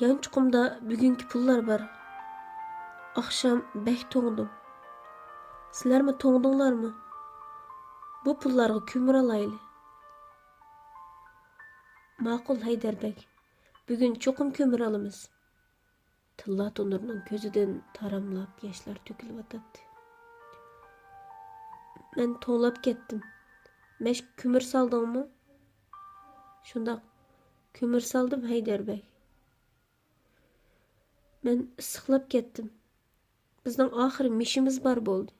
yanchiqimda bugungi pullar bor. Oqshom bek to'ngdim. Sizlarmi to'ngdinglarmi? Bu pullarga ko'mir olayli. Ma'qul Haydarbek, bugun cho'qim ko'mir olamiz. Tilla Tonurning ko'zidan taramlab yoshlar to'kilyotdi. Men to'lab ketdim. Mesh ko'mir soldingmi? Shundoq ko'mir soldim Haydarbek. Men issiqlab ketdim. Bizning oxiri mishimiz bor bo'ldi.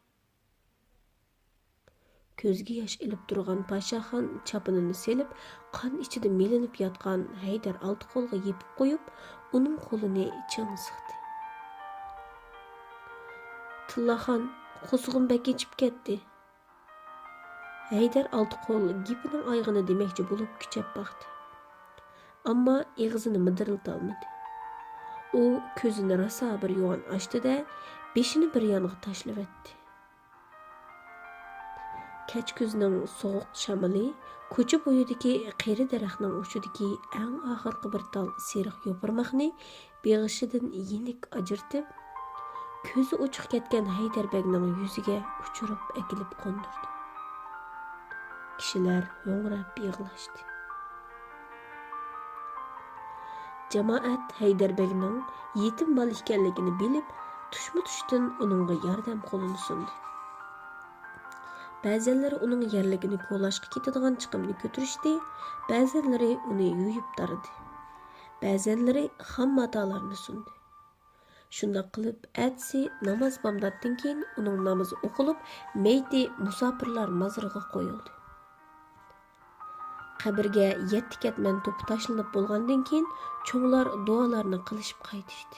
Ko'zga yosh ilib turgan Pashaxon chapinini selib, qon ichida melinib yotgan Haydar Oltiqo'lga yepib qo'yib, uning qo'lini chang siqdi. Tillaxon, qo'zg'im bak ichib ketdi. Haydar Oltiqo'l gipining oyg'ini demoqchi bo'lib kuchab baqdi. Ammo og'zini midiriltolmadi. U ko'zini rosa bir yo'g'on ochdi-da, beshini bir yonga tashlab etdi. Kech kuzning sovuq shamoli ko'cha bo'yidagi qeri daraxtning uchidagi eng oxirgi bir tal seriq yo'pirmoqni beg'ishidan yenik ajirtib, ko'zi uchiq ketgan Haydarbekning yuziga uchirib akilib qo'ndirdi. Kishilar ho'ngrab yig'lashdi. Jamoat Haydarbekning yetim bola ekanligini bilib, tushma-tushdan uningga yordam qo'lini sundi. Ba'zilari uning yerligini ko'lashga ketadigan chiqimni ko'tarishdi, ba'zilari uni yuyib tardi. Ba'zilari xam matolarni sundi. Shundoq qilib, atsi namoz bomdoddan keyin uning namozi o'qilib, meyti musofirlar mazriga qo'yildi. Qabrga 7 ketman to'pi tashlanib bo'lgandan keyin cho'nglar duolarni qilishib qaytishdi.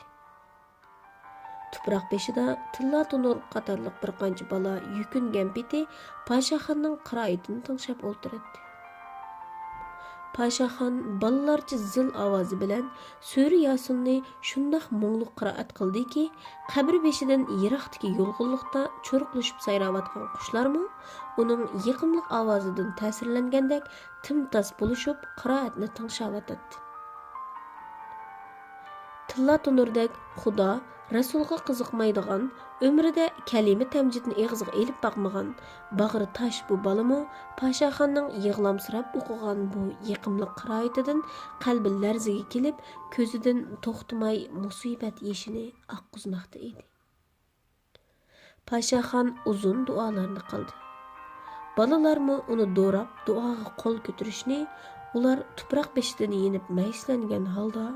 Tuproq beshida Tilla Tonur qatorliq bir qancha bola yukingan peti Pashaxonning qiroatini tinglab o'tirdi. Pashaxon balalarcha zil ovozi bilan Sura Yasinni shundoq mo'ngluq qiroat qildiki, qabr beshidan yiroqdagi yo'lg'unliqda cho'riqlashib sayrayotgan qushlarmi uning yiqimliq ovozidan ta'sirlangandek timtas bo'lishib qiroatni tinglashayotdi. Tilla Tonurdek Xudo Rasulga qiziqmaydigan, umrida kalima tamjidni eg'ziga elib baqmagan, bag'ri tosh bu balami Pashaxonning yig'lamsirab o'qigan bu yiqimli qiroatidan qalbi larzaga kelib, ko'zidan to'xtamay musibat yeshini oqqizmoqda edi. Pashaxon uzun duolarni qildi. Balalarmi uni do'rab duoga qo'l ko'tarishni, ular tuproq beshidan yenib mayslangan holda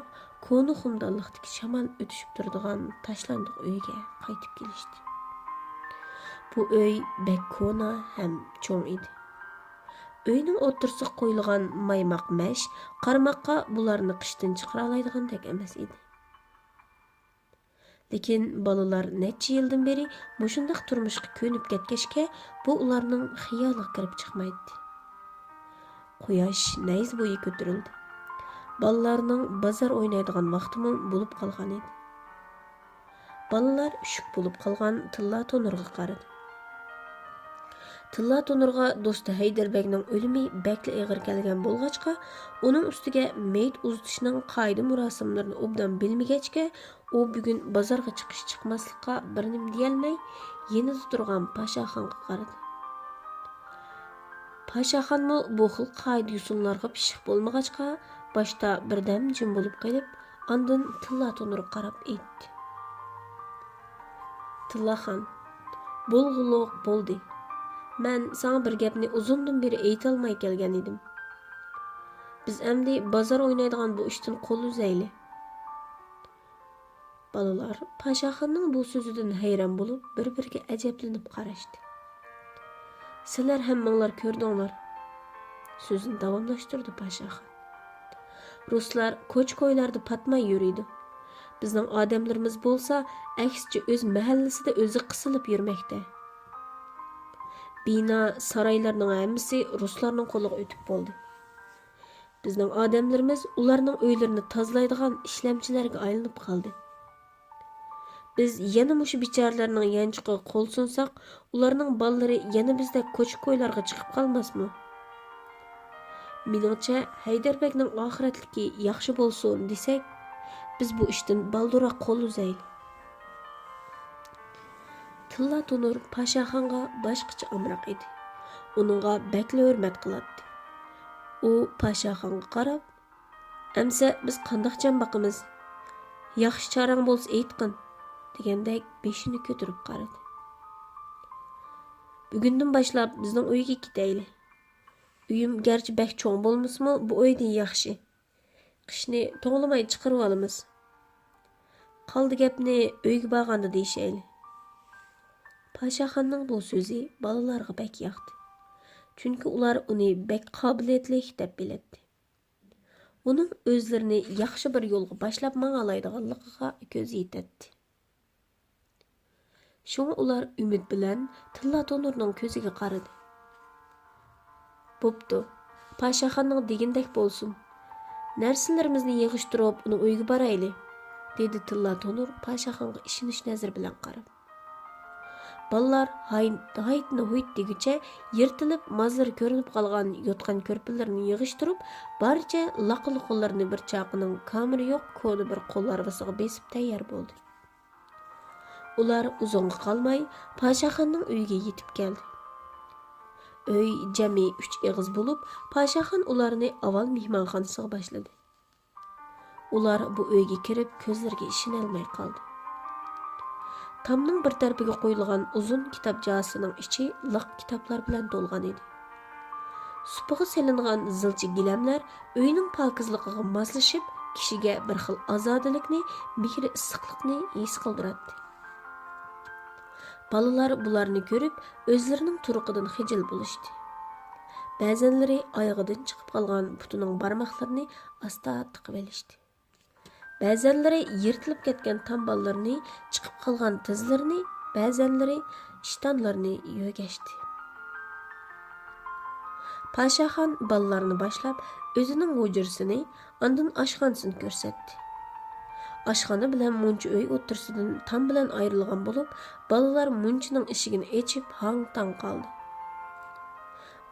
konu xumdonliqdagi shamol o'tishib turadigan tashlandiq uyga qaytib kelishdi. Bu uy bek kona ham cho'ng edi. Uyning o'rtasiga qo'yilgan maymoq mash qarmoqqa bularni qishdan chiqara oladigandak emas edi. Lekin balalar necha yildan beri mushundaq turmushga ko'nib ketgachga bu ularning xiyoliga kirib chiqmaydi. Quyosh nayz bo'yi ko'tarildi. Balalarning bozor o'ynaydigan vaqtimi bo'lib qolgan edi. Balalar shuk bo'lib qolgan Tilla Tonurga qaradi. Tilla Tonurga do'sti Haydarbekning o'limi bakli og'ir kelgan bo'lg'achqa, uning ustiga meyit uzatishning qoida murosimlarini obdan bilmagachga, u bugun bozorga chiqmaslikqa bir nim deyolmay, yenida turgan Pashaxonga qaradi. Pashaxonmi bu xil qoida usullarga pishiq bo'lmag'achqa, boshda birdam jim bo'lib qolib, ondan Tilla Tonurga qarab aytdi. Tillaxon, bo'lg'uloq bo'ldi. Men sana bir gapni uzundan beri aytolmay kelgan edim. Biz endi bozor o'ynaydigan bu ishdan qo'l uzayli. Balalar Pashaxonning bu so'zidan hayron bo'lib, bir-biriga ajablanib qarashdi. Sizlar hammanglar ko'rdinglar. So'zini davomlashtirdi Pashaxon. Ruslar ko'ch-ko'ylarda patmay yuriydi. Bizning odamlarimiz bo'lsa, aksicha o'z mahallasida o'zi qisilib yurmoqda. Bina, saroylarning hammasi ruslarning qo'liga o'tib bo'ldi. Bizning odamlarimiz ularning uylarini tozalaydigan ishlamchilarga aylanib qoldi. Biz yana mushu bicharalarning yanchiqiga qo'l sunsak, ularning bolalari yana bizdek ko'cha-ko'ylarga chiqib qolmasmi? Meningcha, Haydarbekning oxiratligi yaxshi bo'lsin desak, biz bu ishdan baldurroq qo'l uzaylik. Tilla Tonur Pashaxonga boshqacha amroq edi. Uningga bakla hurmat qiladi. U Pashaxonga qarab, "Amsa biz qandoq jam boqamiz? Yaxshi charang bo'lsa aytqin" degandek beshini ko'tarib qaradi. "Bugundan boshlab bizning uyga ketayli. Uyim garchi bak cho'ng bo'lmasmi, bu uydan yaxshi. Qishni to'nglamay chiqarib olamiz. Qoldi gapni uyga borganda deyishayli." Pashaxonning bu so'zi balalarga bak yoqdi. Chunki ular uni bak qobiliyatli deb biladi. Uning o'zlarini yaxshi bir yo'lga boshlab mang'alaydiganligiga ko'z yetadi. Shunga ular umid bilan Tilla Tonurning ko'ziga qaradi. "Bo'pti, Pashaxonning degandek bo'lsin. Narsalarimizni yig'ishtirib, uni uyga borayli", dedi Tilla Tonur Pashaxonga ishonish nazari bilan qarab. Ballar haytni huyt deguncha yirtilib, mazlari ko'rinib qolgan yotgan ko'rpalarni yig'ishtirib, barcha laqil qo'llarini bir chaqning kameri yo'q ko'ni bir qo'llarvasiga besib tayyor bo'ldi. Ular uzunga qolmay Pashaxonning uyiga yetib keldi. Uy jami 3 eg'iz bo'lib, Pashaxon ularni avval mehmonxonasiga boshladi. Ular bu uyga kirib ko'zlariga ishona olmay qoldi. Tamning bir tarafiga qo'yilgan uzun kitobchasining ichi liq kitoblar bilan to'lgan edi. Supiga selingan zilchi gilamlar uyning pokizligiga moslashib, kishiga bir xil azodilikni, mehr issiqlikni his qildiradi. Balalar bularni ko'rib, o'zlarining turuqidan xijil bo'lishdi. Ba'zanlari oyog'idan chiqib qolgan butining barmoqlarini asta tiqib olishdi. Ba'zanlari yirtilib ketgan tamballarini, chiqib qolgan tizlarini, ba'zanlari ishtonlarini yo'gashdi. Pashaxon balalarni boshlab o'zining hujrasini, ondan oshxonasini ko'rsatdi. Oshxona bilan muncha uy o'tirsidan tam bilan ayrilgan bo'lib, balalar munchaning eshigini ochib hang-tang qoldi.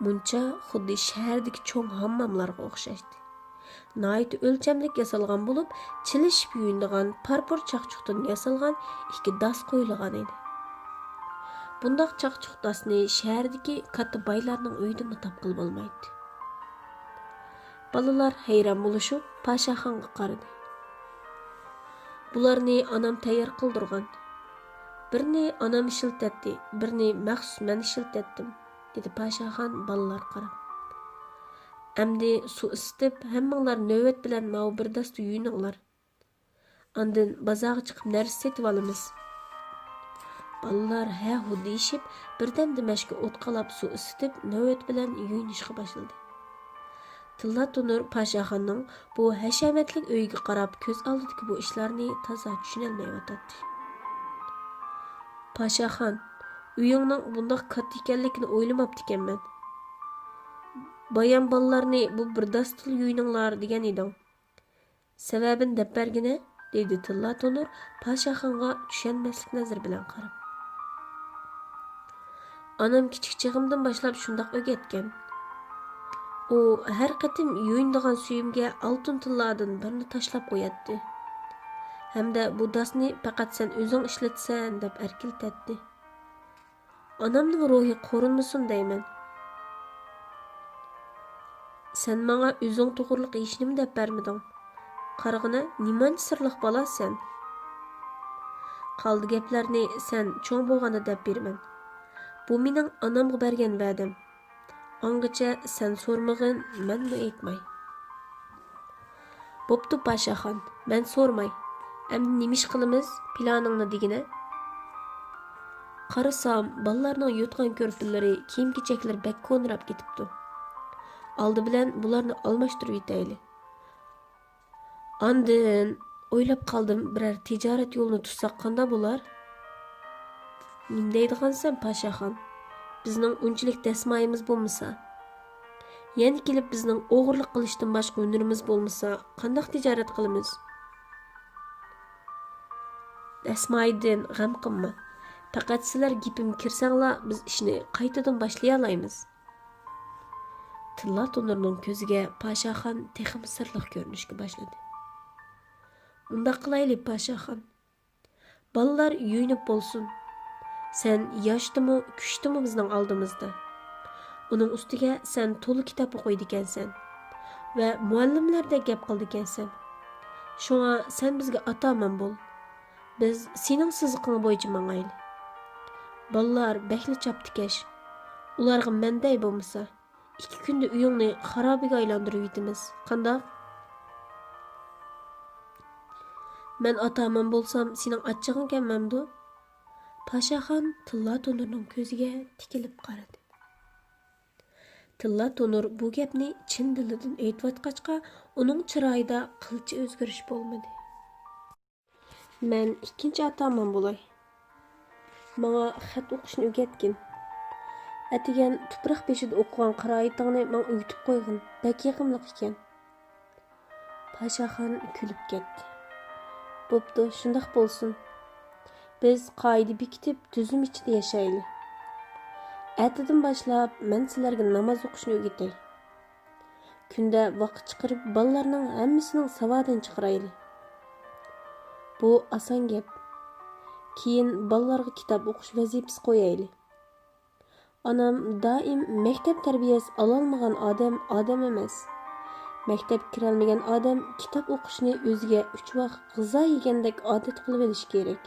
Muncha xuddi shahardagi cho'ng hammomlarga o'xshashdi. Nayt o'lchamlik yasalgan bo'lib, chilishib yuyindigan parpur chaqchuqdan yasalgan ikki das qo'yilgan edi. Bundoq chaqchuq dasni shahardagi katta boylarning uyida topqil bo'lmaydi. Balalar hayron bo'lishib, Pashaxonga qaradi. "Bularni anam tayyor qildirgan. Birini anam ishiltatdi, birini maxsus men ishiltatdim", dedi Pashaxon balalar qarab. "Amdi suv isitib, hammanglar navbat bilan mau bir dasta yuyininglar. Ondan bozorga chiqib narsa setib olamiz." Balalar ha-hu deyishib, birdan dimashga o't qalab suv isitib, navbat bilan yuyinishga boshladi. Tilla Tonur Pashaxonning bu hashamatlik uyiga qarab ko'z oldidagi bu ishlarni toza tushunolmayotdi. "Pashaxon, uyingning bundoq katta ekanligini o'ylamabdi ekanman. Bayan balalarni bu bir dastil yuyininglar degan eding. Sababini deb bergina", dedi Tilla Tonur Pashaxonga tushunmaslik nazar bilan qarab. "Anam kichik chig'imdan boshlab shundoq o'rgatgan. U har qatim yuyindigan suyimga oltin tillardan birini tashlab qo'yadi. Hamda bu dasni faqat sen o'zing ishlatsan deb erkiltatdi. Onamning ruhi qo'rinmasin deyman. Sen menga o'zing to'g'riliq ishnim deb bermiding. Qarag'ina, nimancha sirliq bola sen. Qoldi gaplarni sen cho'ng bo'lganda deb berman. Bu mening onamga bergan va'dam. Ongacha sen so'rmag'in, menmi aytmay." "Bo'pti Pashaxon, men so'rmay. Endi nima ish qilamiz? Planingni degina." Qarasam, balalarning yotgan ko'rpalari, kiyim-kechaklar bak ko'nrab ketibdi. Oldi bilan bularni almashtirib yetayli. Ondan O'ylab qoldim, biror tijorat yo'lini tutsak qanday bo'lar? Nim deydigansan, Pashaxon? Bizning unchalik dasmoyimiz bo'lmasa, yana kelib bizning o'g'irlik qilishdan boshqa hunarimiz bo'lmasa, qanday tijorat qilamiz? Dasmoydan g'am qilma. Faqat sizlar gapim kirsanglar, biz ishni qaytadan boshlay olamiz. Tilla Tonurning ko'ziga Pashaxon texim sirliq ko'rinishga boshladi. Unda qilaylik, Pashaxon. Balalar yuyinib bo'lsin. Sen yoshdimi, kuchdimi bizning oldimizda. Uning ustiga sen to'liq kitob o'qiydi ekansan va muallimlardek gap qildi ekansan. Shunga sen bizga ota-man bo'l. Biz sening siziqing bo'yicha mangayli. Balalar bekli chaptikash. Ularga menday bo'lmasa, 2 kunda uyingni xarobiga aylantirib yetimiz. Qandoq? Men ota-man bo'lsam, sening achchig'ing kelmamdi. Pashaxon Tilla Tonurning ko'ziga tikilib qaradi. Tilla Tonur bu gapni chin dilidan aytayotgachqa, uning chiroyida qilcha o'zgarish bo'lmadi. Men ikkinchi ota-man bo'lay. Menga xat o'qishni o'rgatgin. Atigan tuproq beshida o'qigan qiroatingni men o'yitib qo'ygin. Bak yaqimliq ekan. Pashaxon kulib ketdi. Bo'pti, shundoq bo'lsin. Biz qoida bekitib, tuzum ichida yashaylik. Atadan boshlab men sizlarga namoz o'qishni o'rgatay. Kunda vaqt chiqarib balalarning hammasining savodini chiqaraylik. Bu oson gap. Keyin balalarga kitob o'qish vazifasi qo'yaylik. Anam doim maktab tarbiyasi ololmagan odam emas. Maktab kirolmagan odam kitob o'qishni o'ziga 3 vaqt g'izo yegandek odat qilib olish kerak.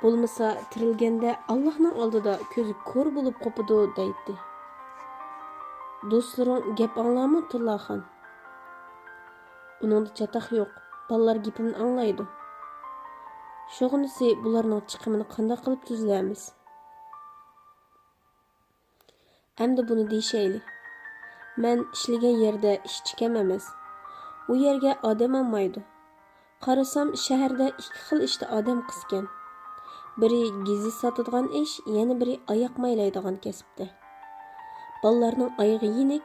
Bo'lmasa tirilganda Allohning oldida ko'zi ko'r bo'lib qopidi deydi. Do'stlaring gap anglarmi, Tillaxon? Uningda chatoq yo'q. Balalar gapimni anglaydi. Sho'g'inisi bularning chiqimini qanday qilib tuzlaymiz? Endi buni deyishayli. Men ishlagan yerda ishchi kam emas. U yerga odam olmaydi. Qarasam shaharda 2 xil ishda odam qisgan. Biri gizli sotadigan ish, yana biri oyoq maylaydigan kasbda. Balalarning oyog'i yenik,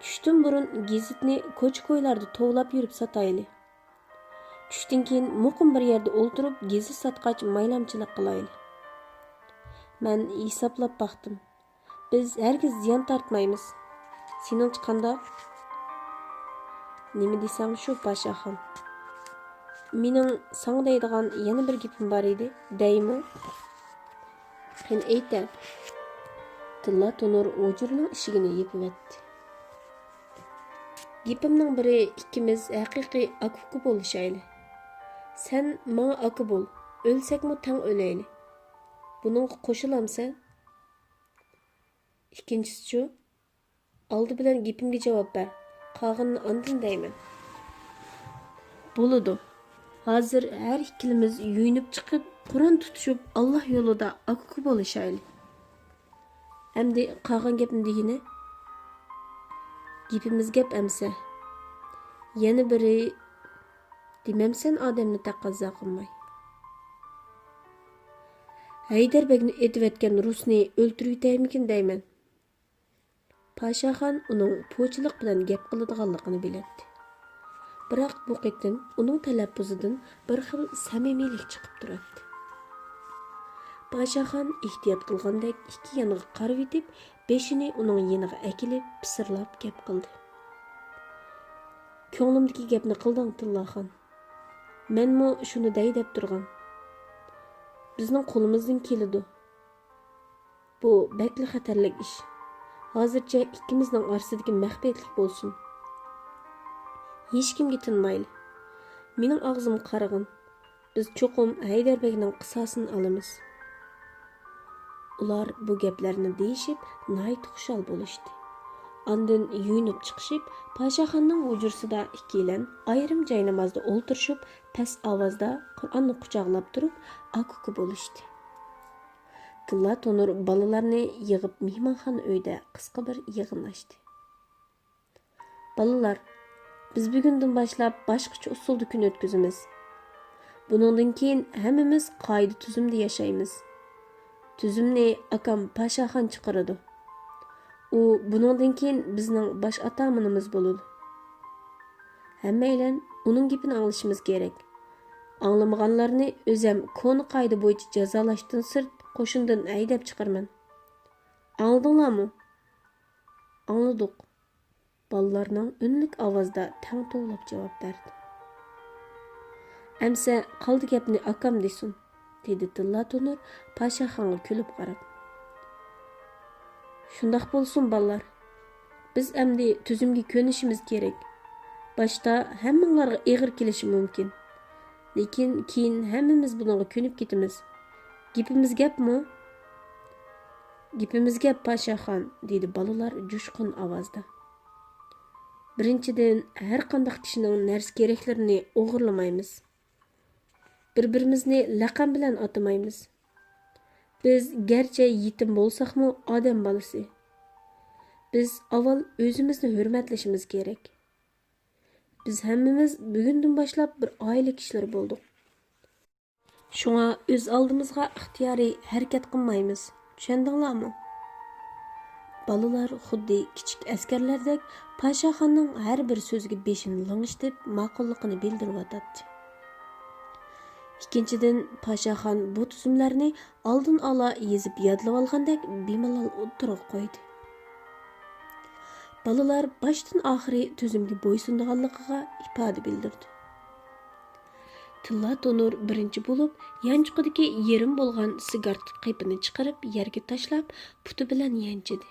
tushdan burun gazitni ko'cha-ko'ylarda tovlab yurib sotayli. Tushdan keyin muqim bir yerda o'ltirib gazit sotqach maylamchilik qilayli. Men hisoblab baxtim. Biz hergiz ziyon tortmaymiz. Sening chiqanda? Nima desam shu, Pashaxon. Mening sana deydigan yana bir gapim bor edi, deymi? Qani ayta. Tilla Tonur o'jirning ishigini yepivetdi. Gapimning biri ikkimiz haqiqiy aka bo'lishayli. Sen menga aka bo'l, o'lsakmi tang o'layli. Buning qo'shilamsan? Ikkinchisi-chu, oldi bilan gapimga javob ber. Qolganini ondan deyman. Bo'ladi. Hozir her ikkimiz yuyinib chiqib, Qur'on tutishib, Alloh yo'lida aka bo'lishayli. Endi qolgan gapni degini? Gapimiz gap emsa. Yana biri dememsen odamni taqozo qilmay. Haydarbekni etib Rusni o'ltirib yutaymikin deyman. Pashaxon uning po'chilik bilan gap qiladiganligini biladi. Biroq bu qitim uning talaffuzidan bir xil samimiylik chiqib turadi. Pashaxon ehtiyot qilgandek ikki yoniga qarab yetib, beshini uning yeniga akilib, pisirlab gap qildi. Ko'nglimdagi gapni qilding, Tillaxon. Menmi shuni dey deb turgan. Bizning qo'limizdan keladi. Bu bekli xatarlik ish. Hozircha ikkimizning orasidagi maxfiyatlik bo'lsin. Hech kimga tinmayli. Mening og'zim qarag'in. Biz cho'qim Haydarbekning qisosini olamiz. Ular bu gaplarni deyishib, nihoyat xushal bo'lishdi. Ondan yuyinib chiqishib, Pashaxonning hujursida ikkilan ayrim joy namozda o'ltirishib, past ovozda Qur'onni quchoqlab turib, akuki bo'lishdi. Tilla Tonur balalarni yig'ib mehmonxona uyda qisqa bir yig'in ochdi. Balalar, Biz bugündün başlap başqacha usulda kun ötküzümüz. Buningdan keyin hammamiz qoida tuzumda yashaymiz. Tuzumni akam Pashaxon chiqaradi. U buningdan keyin bizning bosh ataminimiz bo'ladi. Hammaylar uning gapini anglashimiz kerak. Anglamaganlarni o'zim koni qoida bo'yicha jazolashdan sirt qo'shindan haydab chiqarman. Angladinglarmi? Anladik. Ballarning unlik ovozda tang to'lab javob berdi. Amsa qoldi gapni akam desin, dedi Tilla Tonur Pashaxonga kulib qarab. Shundoq bo'lsin ballar. Biz endi tuzumga ko'nishimiz kerak. Boshda hammanglarga og'ir kelishi mumkin. Lekin keyin hammamiz bunga ko'nib ketamiz. Gapimiz gapmi? Gapimiz gap Pashaxon, dedi balalar jo'shqin ovozda. Birinchidan, har qanday kishining narsa keraklarini o'g'irlamaymiz. Bir-birimizni laqam bilan atamaymiz. Biz garchi yetim bo'lsaqmi odam bolasi. Biz avval o'zimizni hurmatlashimiz kerak. Biz hammamiz bugundan boshlab bir oila kishilar bo'ldik. Shunga o'z oldimizga ixtiyoriy harakat qilmaymiz. Tushundinglarmi? Balalar xuddi kichik askarlardek Pashaxonning har bir so'ziga beshini lang'ishtib ma'qulligini bildirib o'tadi. Ikkinchidan, Pashaxon bu tuzumlarni oldin ola yezib yodlab olgandek bemalol o'tirib qo'ydi. Balalar boshdan oxiri tuzumga bo'ysunganligiga ifoda bildirdi. Tilla Tonur birinchi bo'lib yanchiqidagi yerim bo'lgan sigaret qepini chiqarib yerga tashlab puti bilan yanchidi.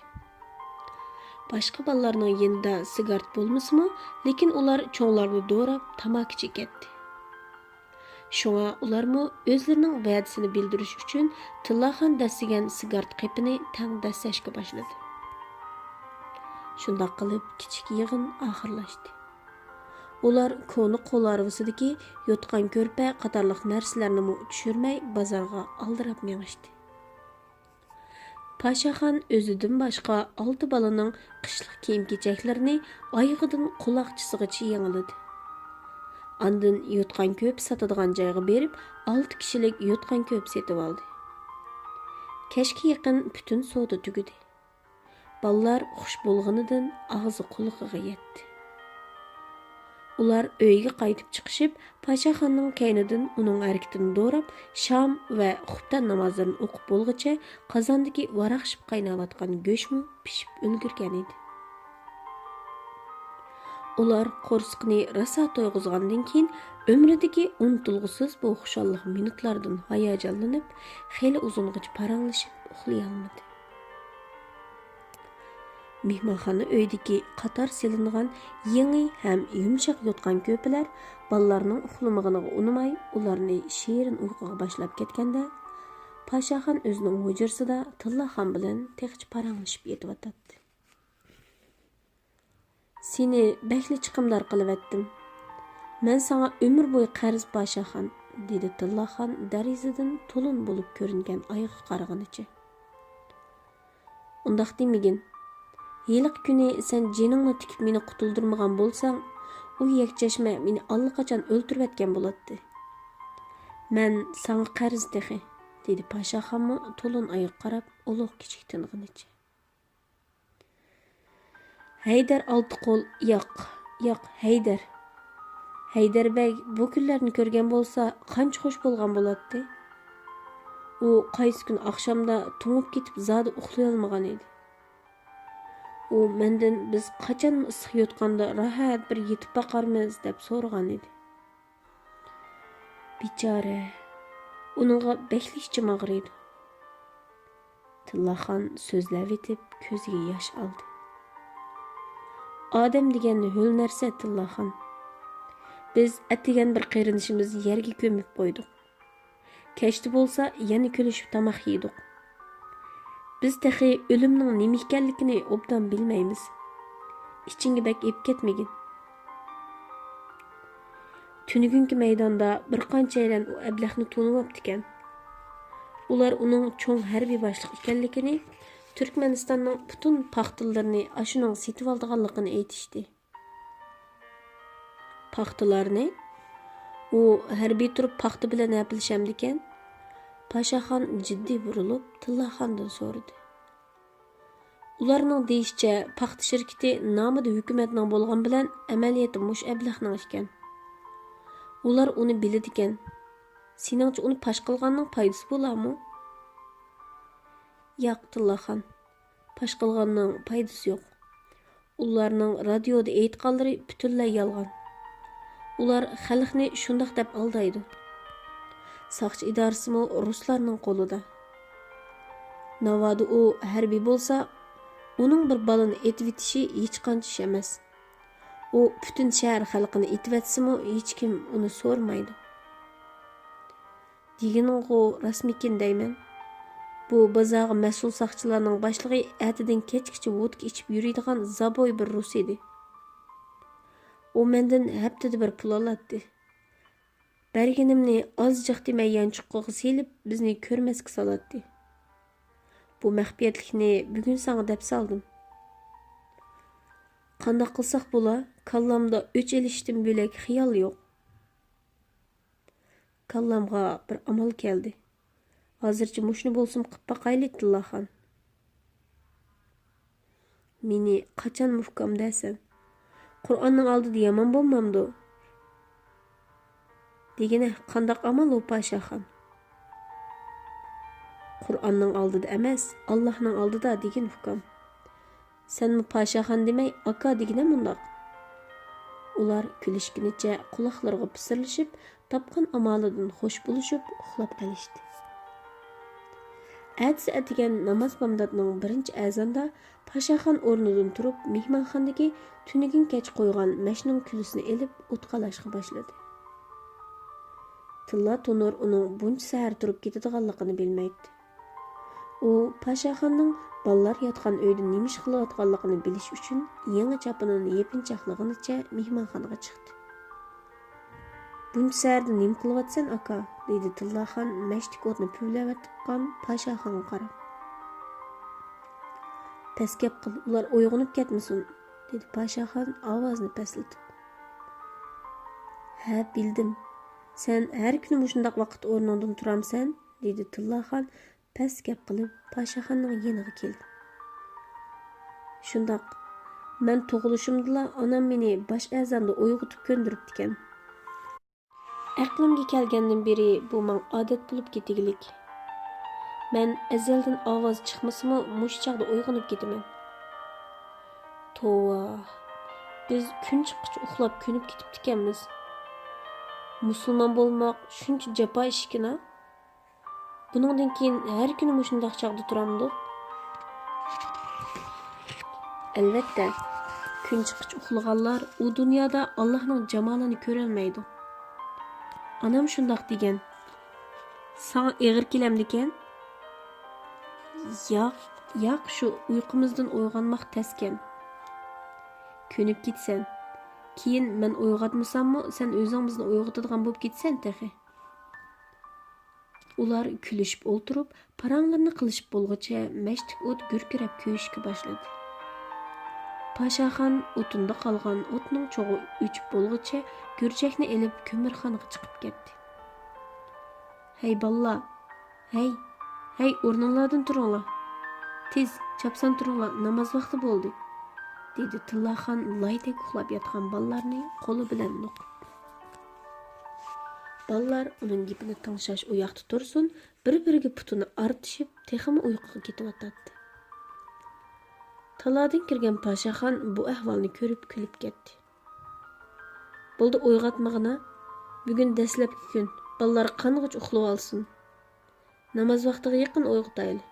Boshqa balalarning yonida sigaret bo'lmasmi, lekin ular cho'nglarni do'rab tamaki chekatdi. Shunga ularmi o'zlarining va'dasini bildirish uchun Tillaxon dasigan sigaret qepini tang dasashga boshladi. Shundoq qilib kichik yig'in oxirlashdi. Ular koni qo'l aravasidagi yotgan ko'rpa qatorliq narsalarni tushirmay bozorga aldirab mengishdi. Pashaxon o'zidan boshqa 6 balaning qishliq kiyim-kechaklarini oyog'idan quloqchisigacha yangiladi. Andın yotgan ko'p sotadigan joyga berib, 6 kishilik yotgan ko'p setib oldi. Kechga yaqin butun savdo tugadi. Ballar xush bo'lganidan og'zi quliqiga yetdi. Ular uyga qaytib chiqishib, Pashaxonning kaynidan uning harakatini do'rab, shom va xuftan namozlarini o'qib bo'lguncha qozondagi varaqshib qaynayotgan go'shtmi pishib ulgurgan edi. Ular qo'rsqini rosa to'yg'izgandan keyin umridagi unutilg'usiz bu xushallik minutlardan hayajonlanib, xeyli uzungacha paranglashib uxlay olmadi. Mehmonxona uydagi qator silingan yangi ham yumshoq yotgan ko'plar balalarning uxlamag'iniga unamay, ularni shirin uyquga boshlab ketganda, Pashaxon o'zining hujrasida Tillaxon bilan texch paranglashib yetib Seni bekli chiqimdor qilib etdim. Men sana ömür bo'yi qarz Pashaxon, dedi Tillaxon darizadan to'lin bo'lib ko'ringan oyga qaraganicha. Undaq demagin. Yiliq kuni sen jiningni tikib meni qutuldirmagan bo'lsang, u yakchashma meni allaqachon o'ltirib etgan bo'ladi. Men sana qarz dexe, dedi Pashaxonmi to'lin oyga qarab ulug' kichik ting'inicha. Haydar Oltiqo'l, yo'q, Haydar. Haydar bey bu kunlarni ko'rgan bo'lsa, qancha xush bo'lgan bo'ladi. U qaysi kun oqshomda to'ngib ketib zodi uxlay olmagan edi. U mendan biz qachon issiq yotganda rahat bir yetib baqarmiz deb so'ragan edi. Bichora, uningga beklik ichim og'riydi. Tillaxon so'zlab etib ko'ziga yosh oldi. Odam deganni ho'l narsa Tillaxon. Biz atigan bir qerinishimiz yerga ko'mib qo'ydik. Kechdi bo'lsa, yana kulishib tamoq yedik. Biz taxi o'limning nima ekanligini obdan bilmaymiz. Ichingga bak ep ketmagin. Tunugungi maydonda bir qanchalar u ablahni tunib ekan. Ular uning cho'ng harbiy boshliq ekanligini, Turkmanistonning butun paxtallarini ashuning setib olganligini aytishdi. Paxtalarni? U harbiy turib paxta bilan apilshamdikan? Pashaxon jiddiy burilib Tillaxondan so'radi. Ularning deyishicha, paxta shirkati nomida hukumatning bo'lgan bilan amaliyoti mush ablahning ekan. Ular uni biladigan. Seningcha uni pash qilganning foydasi bo'larmi? Yo'q, Tillaxon. Pash qilganning foydasi yo'q. Ularning radioda aytganlari butunlay yolg'on. Ular xalqni shundoq deb aldaydi. Saqchi idorasimi ruslarning qo'lida. Navoda u harbiy bo'lsa, uning bir balani etibitishi hech qancha ish emas. U butun shahar xalqini etivatsimi hech kim uni so'rmaydi. Deganing-ku rasmikin deyman. Bu bozorga mas'ul saqchilarning boshlig'i atidan kechgacha vodka ichib yuradigan zaboy bir rus edi. U mendan haftada bir pul oladi. Berganimni ozjiq demay yanchiqqa selib bizni ko'rmasga soladi. Bu maxfiyatlikni bugun sana deb saldim. Qanday qilsak bo'la, kallamda o'ch elishdan bo'lak xiyol yo'q. Kallamga bir amal keldi. Hozircha mushni bo'lsin qilib baqayli Tillaxon. Meni qachon muhkam desan? Qur'onning oldida yomon bo'lmamdi. Degine qandaq amal o Pashaxon? Qur'onning oldida emas, Allohning oldida degan hukm. Sen mi Pashaxon demay, aka degine mundaq. Ular kulishgunicha quloqlarga pisirlashib, topgan amalidan xo'sh bo'lishib, uxlab qolishdi. Әтсі әтіген намаз бамдатының бірінші әзанда Pashaxon o'rnidan turib mehmonxonadagi tunigan kech qo'ygan mashning kulisini elib o'tqalashga boshladi. Tilla Tonur uning buncha sahar turib ketadiganligini bilmaydi. U Pashaxonning ballar yotgan uyda nima ish qilayotganligini bilish uchun yangi chapinini yepinchoqligicha mehmonxonaga chiqdi. Buncha saharda nima qilyapsan aka? Dedi Tillaxon mashtik o'tni puvlayotgan Pashaxonga qarab. Paskab qil, ular uyg'onib ketmasin, dedi Pashaxon ovozni pastlatib. Ha, bildim. Sen har kuni mushundaq vaqt o'rningdan turamsan, dedi Tillaxon paskab qilib Pashaxonning yeniga keldi. Shundaq, men tug'ilishimda onam meni bosh azonda uyg'otib ko'ndiribdi ekan. Aqlimga kelgandan beri bu men odat bo'lib ketganlik. Men azaldan ovoz chiqmasimi, mush chaqda uyg'onib ketaman. Tova, biz kun chiqqach uxlab ko'nib ketibdi ekanmiz. Musulmon bo'lmoq shuncha jafo ishkina. Buningdan keyin har kuni mushundaq chaqda turamdik. Albatta, kun chiqqach uxlaganlar u dunyoda Allohning jamolini ko'ra olmaydi. Anam shundoq degan. Sana eg'ir kelamdikan? Yo'q, shu uyqumizdan uyg'onmoq taskan. Ko'nib ketsan. Keyin men uyg'otmasammi, sen o'zing bizni uyg'otadigan bo'lib ketsan taxi. Ular kulishib o'ltirib, paranglarni qilishib bo'lguncha mashtik o't gurkirab ko'yishga boshladi. Pashaxon o'tunda qolgan o'tning cho'g'i o'chib bo'lguncha gurjakni elib ko'mirxonaga chiqib ketdi. Hey balla, hey o'rninglardan turinglar. Tez chapsan turinglar, namoz vaqti bo'ldi, dedi Tillaxon laydek uxlab yotgan ballarni qo'li bilan nuqib. Ballar uning gapini tinglash u yoqda tursin, bir-biriga putini artishib, texmi uyquga ketayotdi. Taladan kirgan Pashaxon bu ahvolni ko'rib kulib ketdi. Bo'ldi uyg'otmag'ina, bugun dastlabki kun, ballar qanig'ich uxlab olsin. Namoz vaqtiga yaqin uyg'otayli.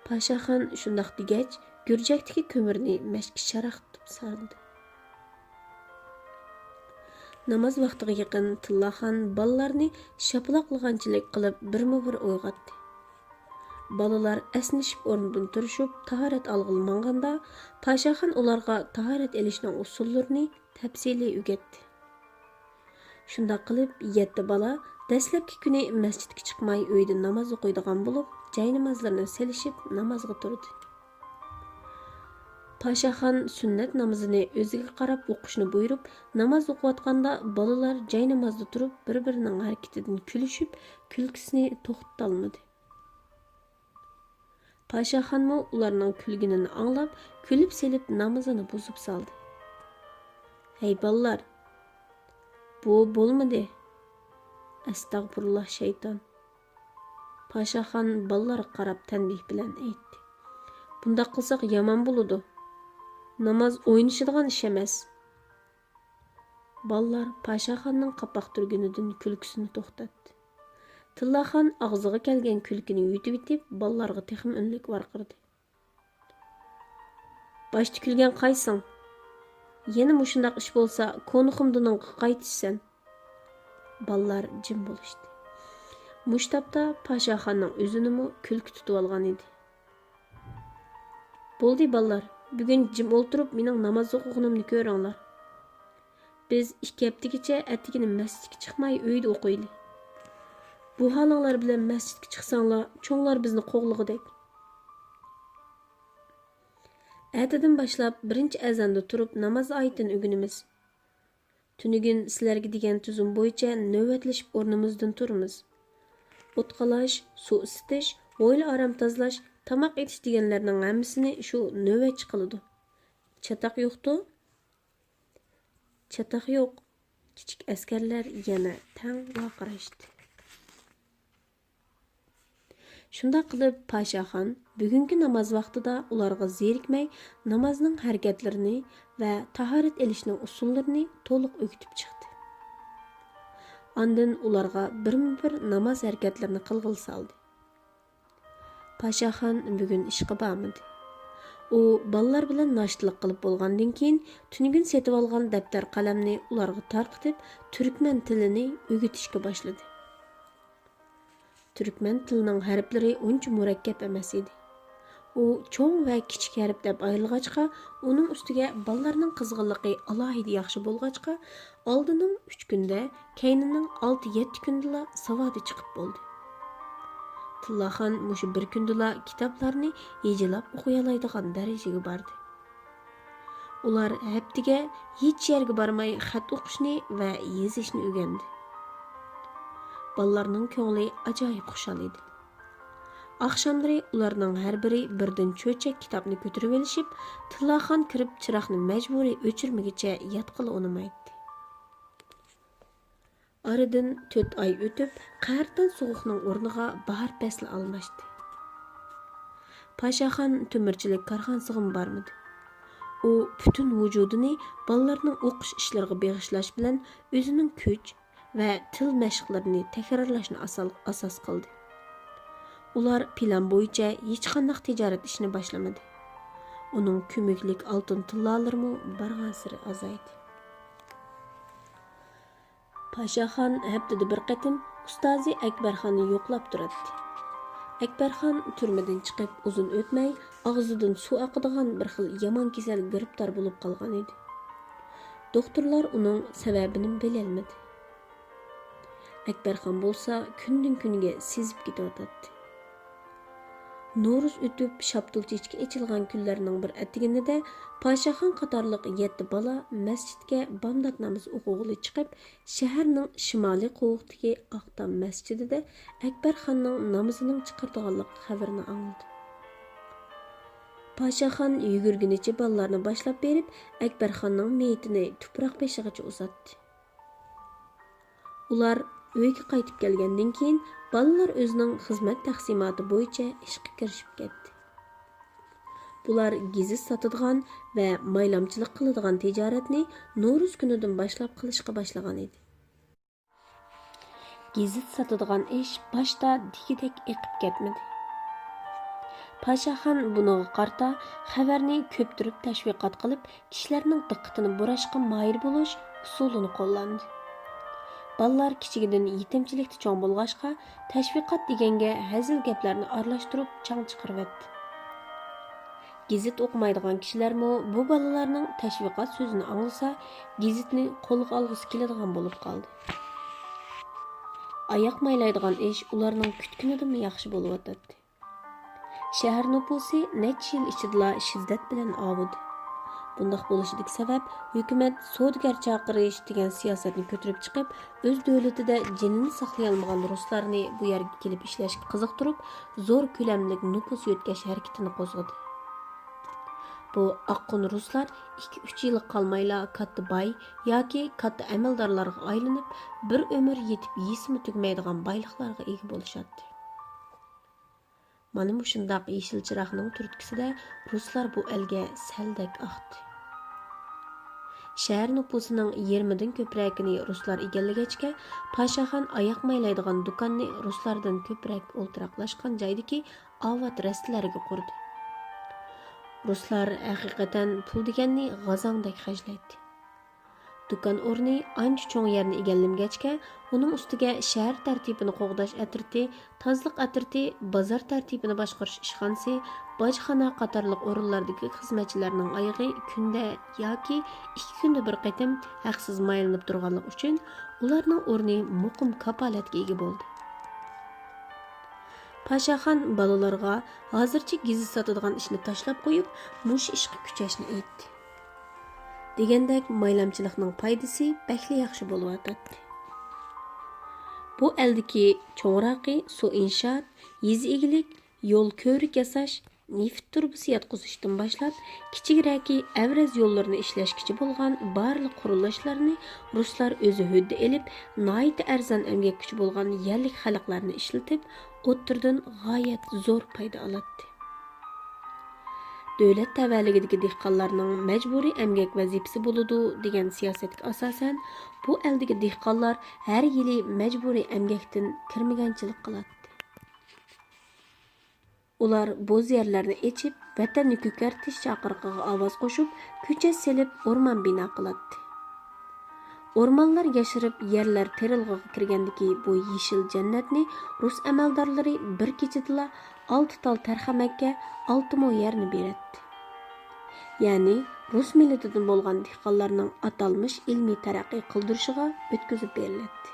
Pashaxon shundoq degach, gurjakdagi ko'mirni mashki sharaqtib sardi. Namoz vaqtiga yaqin Tillaxon ballarni shapaloqlaganchilik qilib birma-bir uyg'otdi. Balalar esnishib o'rnidan turishib, tahorat olg'ili manganda, Pashaxon ularga tahorat elishning usullarini tafsiliy o'rgatdi. Shundoq qilib, 7 bala dastlabki kuni masjidga chiqmay uyda namoz o'qiydigan bo'lib, joy namozlarini selishib namozga turdi. Paşaxon sünnet namazını o'ziga qarab o'qishni buyurib, namoz o'qiyotganda bolalar joy namozda turib, bir-birining harakatidan kulishib, kulkisini to'xtatolmadi. Paşaxonmi ularning kulginini anglab, kulib selib namozini buzib soldi. "Hey bolalar, bu bo'lmadi. Astag'firullah shayton." Paşaxon bolalarga qarab tanbih bilan aytdi. "Bundaq qilsaq yomon bo'ladi. Namoz o'ynashadigan ish emas." Bolalar Paşaxonning qapoq turgunidan kulkisini to'xtatdi. Tillaxon og'ziga kelgan kulkini yutib etib, bolalarga texim unlik varqirdi. "Boshda kulgan qaysing? Yana mushundaq ish bo'lsa, ko'niximdan qaytishsan." Bolalar jim bo'lishdi. Mushtapda Paşaxonning o'zinimi kulki tutib olgan edi. "Bo'ldi bolalar, bugun jim o'ltirib mening namoz o'qiganimni ko'ringlar. Biz 2 haftagacha atigini masjidga chiqmay uyda o'qiyli. Bu halinglar bilan masjidga chiqsanglar, cho'nglar bizni qo'g'lig'idek. Ertadan boshlab birinchi azonda turib namoz oyatini o'rganamiz. Tunugin sizlarga degan tuzum bo'yicha navbatlashib o'rnimizdan turamiz. O't qalash, suv isitish, o'yla aram tozalash, tamoq etish deganlarning hammasini shu navbatchi qiladi. Chataq yo'qdi?" "Chataq yo'q." Kichik askarlar yana tang vaqirashdi. Shunda qilib Paşaxon bugungi namoz vaqtida ularga zerikmay namozning harakatlarini va tahorat elishning usullarini to'liq o'rgatib chiqdi. Ondan ularga birma-bir namoz harakatlarini qilg'il soldi. Paşaxon bugun ishga bormadi. U bolalar bilan noshtalik qilib bo'lgandan keyin tunugin setib olgan daftar qalamni ularga tarqitib, turkman tilini o'rgatishga boshladi. Türkmen tilining harflari uncha murakkab emas edi. U cho'ng va kichik harf deb ayrilg'achqa, uning ustiga bolalarning qizg'inligi alohida yaxshi bo'lg'achqa, oldining 3 kunda, keynining 6-7 kundala savodi chiqib bo'ldi. Tillaxon mushu bir kundala kitoblarni yejilab o'qiyalaydigan darajaga bordi. Ular haftaga hech yerga bormay xat o'qishni va yozishni o'rgandi. Bolalarning ko'ngli ajoyib xushal edi. Akşamları ularning har biri birdan cho'chak kitobni ko'tarib olishib, Tillaxon kirib chiroqni majburiy o'chirmagicha yotqili unamaydi. Aradan 4 oy o'tib, qardan sovuqning o'rniga bahor fasli almashdi. Paşaxon temirchilik korxonasiga bormadi. U butun vujudini bolalarning o'qish ishlariga bag'ishlash bilan o'zining kuch va til mashqlarini takrorlashni asos qildi. Ular plan bo'yicha hech qanday tijorat ishini boshlamadi. Uning ko'maklik oltin tillalari bargan sari azaydi. Paşaxon haftada bir qatim ustozi Akbarxonni yo'qlab turadi. Akbarxon turmadan chiqib uzun o'tmay og'zidan suv oqadigan bir xil yomon kasal giribtor bo'lib qolgan edi. Doktorlar uning sababini bilolmadi. Akbarxon bo'lsa kundan kunga sezib ketayotdi. No'ruz o'tib shaptul chechga echilgan kunlarning bir attiginida Paşaxon qatorliq 7 bola masjidga bomdod namoz o'qig'ili chiqib, shaharning shimoliy qo'g'idagi Aqtam masjidida Akbarxonning namozining chiqardiganlik xabarini angladi. Paşaxon yugurgunicha bolalarni boshlab berib, Akbarxonning meyitini tuproq beshigacha uzatdi. Ular uyga qaytib kelgandan keyin bolalar o'zining xizmat taqsimoti bo'yicha ishga kirishib ketdi. Bular gizit sotadigan va maylamchilik qiladigan tijoratni No'ruz kunidan boshlab qilishga boshlagan edi. Gizit sotadigan ish boshda digidek eqib ketmadi. Paşaxon buniga qarta xabarni ko'ptirib tashviqot qilib, kishilarning diqqatini burashga moyil bo'lish usulini qo'llandi. Balalar kichigidan yetimchilikda cho'ng bo'lg'achqa, tashviqot deganga hazil gaplarni aralashtirib chang chiqaribdi. Gizit o'qimaydigan kishilarmi bu balalarning tashviqot so'zini anglasa, gizitni qo'lga olg'isi keladigan bo'lib qoldi. Oyoq maylaydigan ish ularning kutganidan yaxshi bo'lib o'tadi. Shahar nufusi necha yil ichida shiddat bilan ovudi. Bundaq bo'lishidagi sabab hukumat savdogar chaqirish degan siyosatni ko'tarib chiqib, o'z davlatida jinini saqlay olmagan ruslarni bu yerga kelib ishlashga qiziqtirib, zo'r ko'lamli nüfus yo'tkash harakatini qo'zg'adi. Bu oqqon ruslar 2-3 yil qolmayla katta boy yoki katta amaldorlarga aylanib, bir umr yetib yesimi tugmaydigan boyliqlarga ega bo'lishadi. Mana shundaq yeshil chiroqning turtkisida ruslar bu elga saldak aqdi. Shahar nüfusining 20 dan ko'pragini ruslar egallagachga, Pashaxon oyoq maylaydigan do'konni ruslardan ko'proq o'ltiraqlashgan joydagi avvat rastlariga qurdi. Ruslar haqiqatan pul deganni g'azongdek xajlaydi. Do'kon o'rni ancha cho'ng yerni egallamagachga, uning ustiga shahar tartibini qo'g'dash atriti, tozliq atriti, bozor tartibini boshqarish ishxonasi, bojxona qatorliq o'rinlardagi xizmatchilarning oyog'i kunda yoki 2 kunda bir qatim haqsiz maylinib turganligi uchun ularning o'rni muqim kapolatga ega bo'ldi. Pashaxon balalarga hozircha gizli sotadigan ishni tashlab qo'yib, mush ishga kuchashni aytdi. Degandek maylamchilikning foydasi bakli yaxshi bo'layotdi. Bu eldiki cho'ngraqi, suv inshoot, yezi egilik, yo'l ko'rik yasash, neft turbisi yotqizishdan boshlab, kichikraki avraz yo'llarini ishlashkichi bo'lgan barliq qurilishlarni ruslar o'zi huddi elib, noyat arzon emgak kuchi bo'lgan yerlik xalqlarni ishlatib, o'ttirdan g'oyat zo'r foyda oladi. Davlat tavalligidagi dehqonlarning majburiy emgak vazifasi bo'ladi degan siyosatga asosan, bu eldagi dehqonlar har yili majburiy emgakdan kirmaganchilik qiladi. Ular bo'z yerlarni echib, vatanni ko'kartish chaqiriqiga ovoz qo'shib, ko'cha selib, o'rmon bino qiladi. O'rmonlar yashirib, yerlar terilg'iga kirgandagi bu yeshil jannatni rus amaldorlari bir kechada 6 tal tarxamakka 6 mo yerni beradi. Ya'ni rus millatidan bo'lgan dehqonlarning atalmish ilmiy taraqqiy qildirishiga o'tkazib beriladi.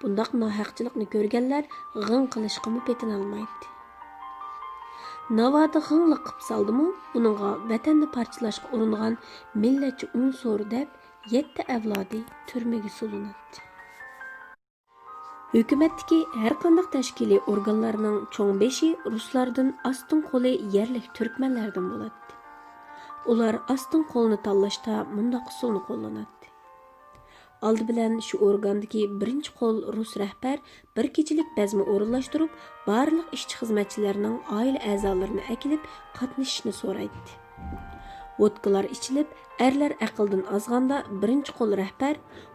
Bundaq nohaqchilikni ko'rganlar g'ing qilishga petin olmaydi. Navoda g'inglik qilib soldimi, uningga vatanni parchalashga uringan millatchi unsur deb 7 avlodi turmaga solinadi. Hukumatdagi har qanday tashkiliy organlarning cho'ng beshi ruslardan ostin qo'li yerlik turkmanlardan bo'ladi. Ular ostin qo'lni tanlashda mundaq usulni qo'llanadi. Aldı bilan shu organdagi birinchi qo'l rus rahbar bir kechilik bazma o'rinlashtirib, barliq ishchi xizmatchilarning oila a'zolarini akilib qatnashishni so'raydi. Vodkalar ichilib, erlar aqldan ozganda birinchi qo'l rahbar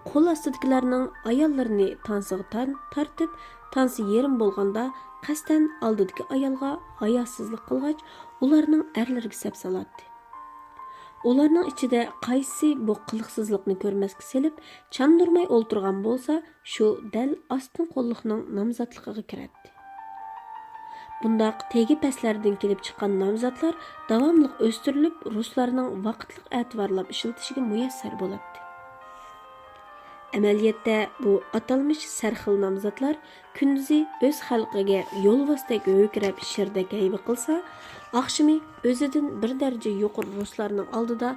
qo'l ostidagilarning ayollarini tansiga tartib, tansi yerim bo'lganda qasdan oldidagi ayolga hayosizlik qilgach, ularning erlariga sap soladi. Ularning ichida qaysi bu qiliqsizlikni ko'rmasga selib, chandurmay o'ltirgan bo'lsa, shu dal ostin qo'lliqning nomzodligiga kiradi. Bundaq tegi paslardan kelib chiqqan nomzodlar davomli o'stirilib, ruslarning vaqtliq e'tiborlab ishlatishiga muyassar bo'ladi. Amaliyotda bu atalmish sarxil nomzodlar kunduzi o'z xalqiga yo'lvostak ho'kirab shirdak aybi qilsa, oqshimi o'zidan bir daraja yuqori ruslarning oldida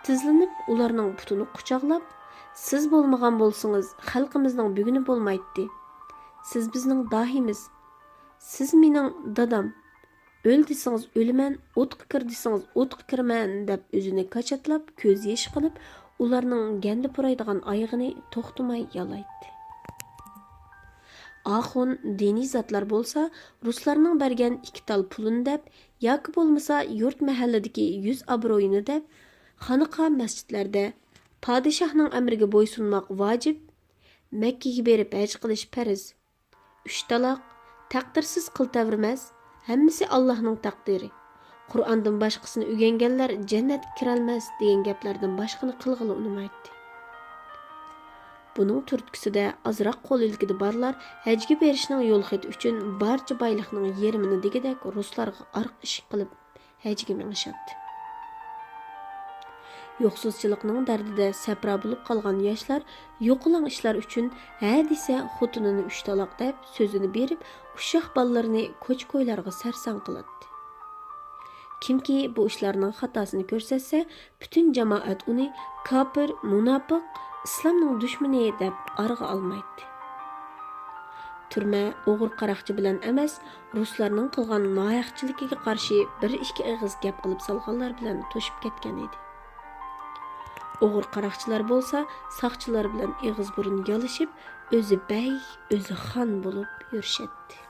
tizlanib, ularning putini quchoqlab, siz bo'lmagan bo'lsangiz, xalqimizning buguni bo'lmaydi. Siz bizning dohimiz. Siz mening dadam. O'l desangiz o'laman, o'tqa kir desangiz o'tqa kirman deb o'zini qachatlab, ko'z yesh qilib, ularning gandi puraydigan oyog'ini to'xtamay yalaydi. Axun diniy zotlar bo'lsa, ruslarning bergan 2 tal pulini deb, yoki bo'lmasa yurt mahalladagi 100 obro'yini deb, xoniqa masjidlarda podshohning amriga bo'ysunmoq vojib, Makkaga berib haj qilish farz. 3 taloq taqdirsiz qiltavermas, hammasi Allohning taqdiri. Qur'ondan boshqasini o'rganganlar jannatga kirolmas degan gaplardan boshqani qilg'ili unmaydi. Buning turtkisida azroq qo'l ilkida barlar hajga berishning yo'l xati uchun barcha boyliqning yerimini degidek ruslarga arq ish qilib hajga minishadi. Yo'qsizchilikning dardida sapra bo'lib qolgan yoshlar yo'qilan ishlar uchun ha desa xotinini 3 taloq deb so'zini berib, uşaq balalarını ko'ch-ko'ylarga sarson qiladi. Kimki bu ishlarning xatosini ko'rsatsa, butun jamoat uni kofir, munofiq, islomning dushmani deb arg'a olmaydi. Turma o'g'ir qaroqchi bilan emas, ruslarning qilgan nohaqchiligiga qarshi bir ikki og'iz gap qilib salganlar bilan to'shib ketgan edi. O'g'ir qaroqchilar bo'lsa, saqchilar bilan og'iz burun yalishib, o'zi bey, o'zi xon bo'lib yurishadi.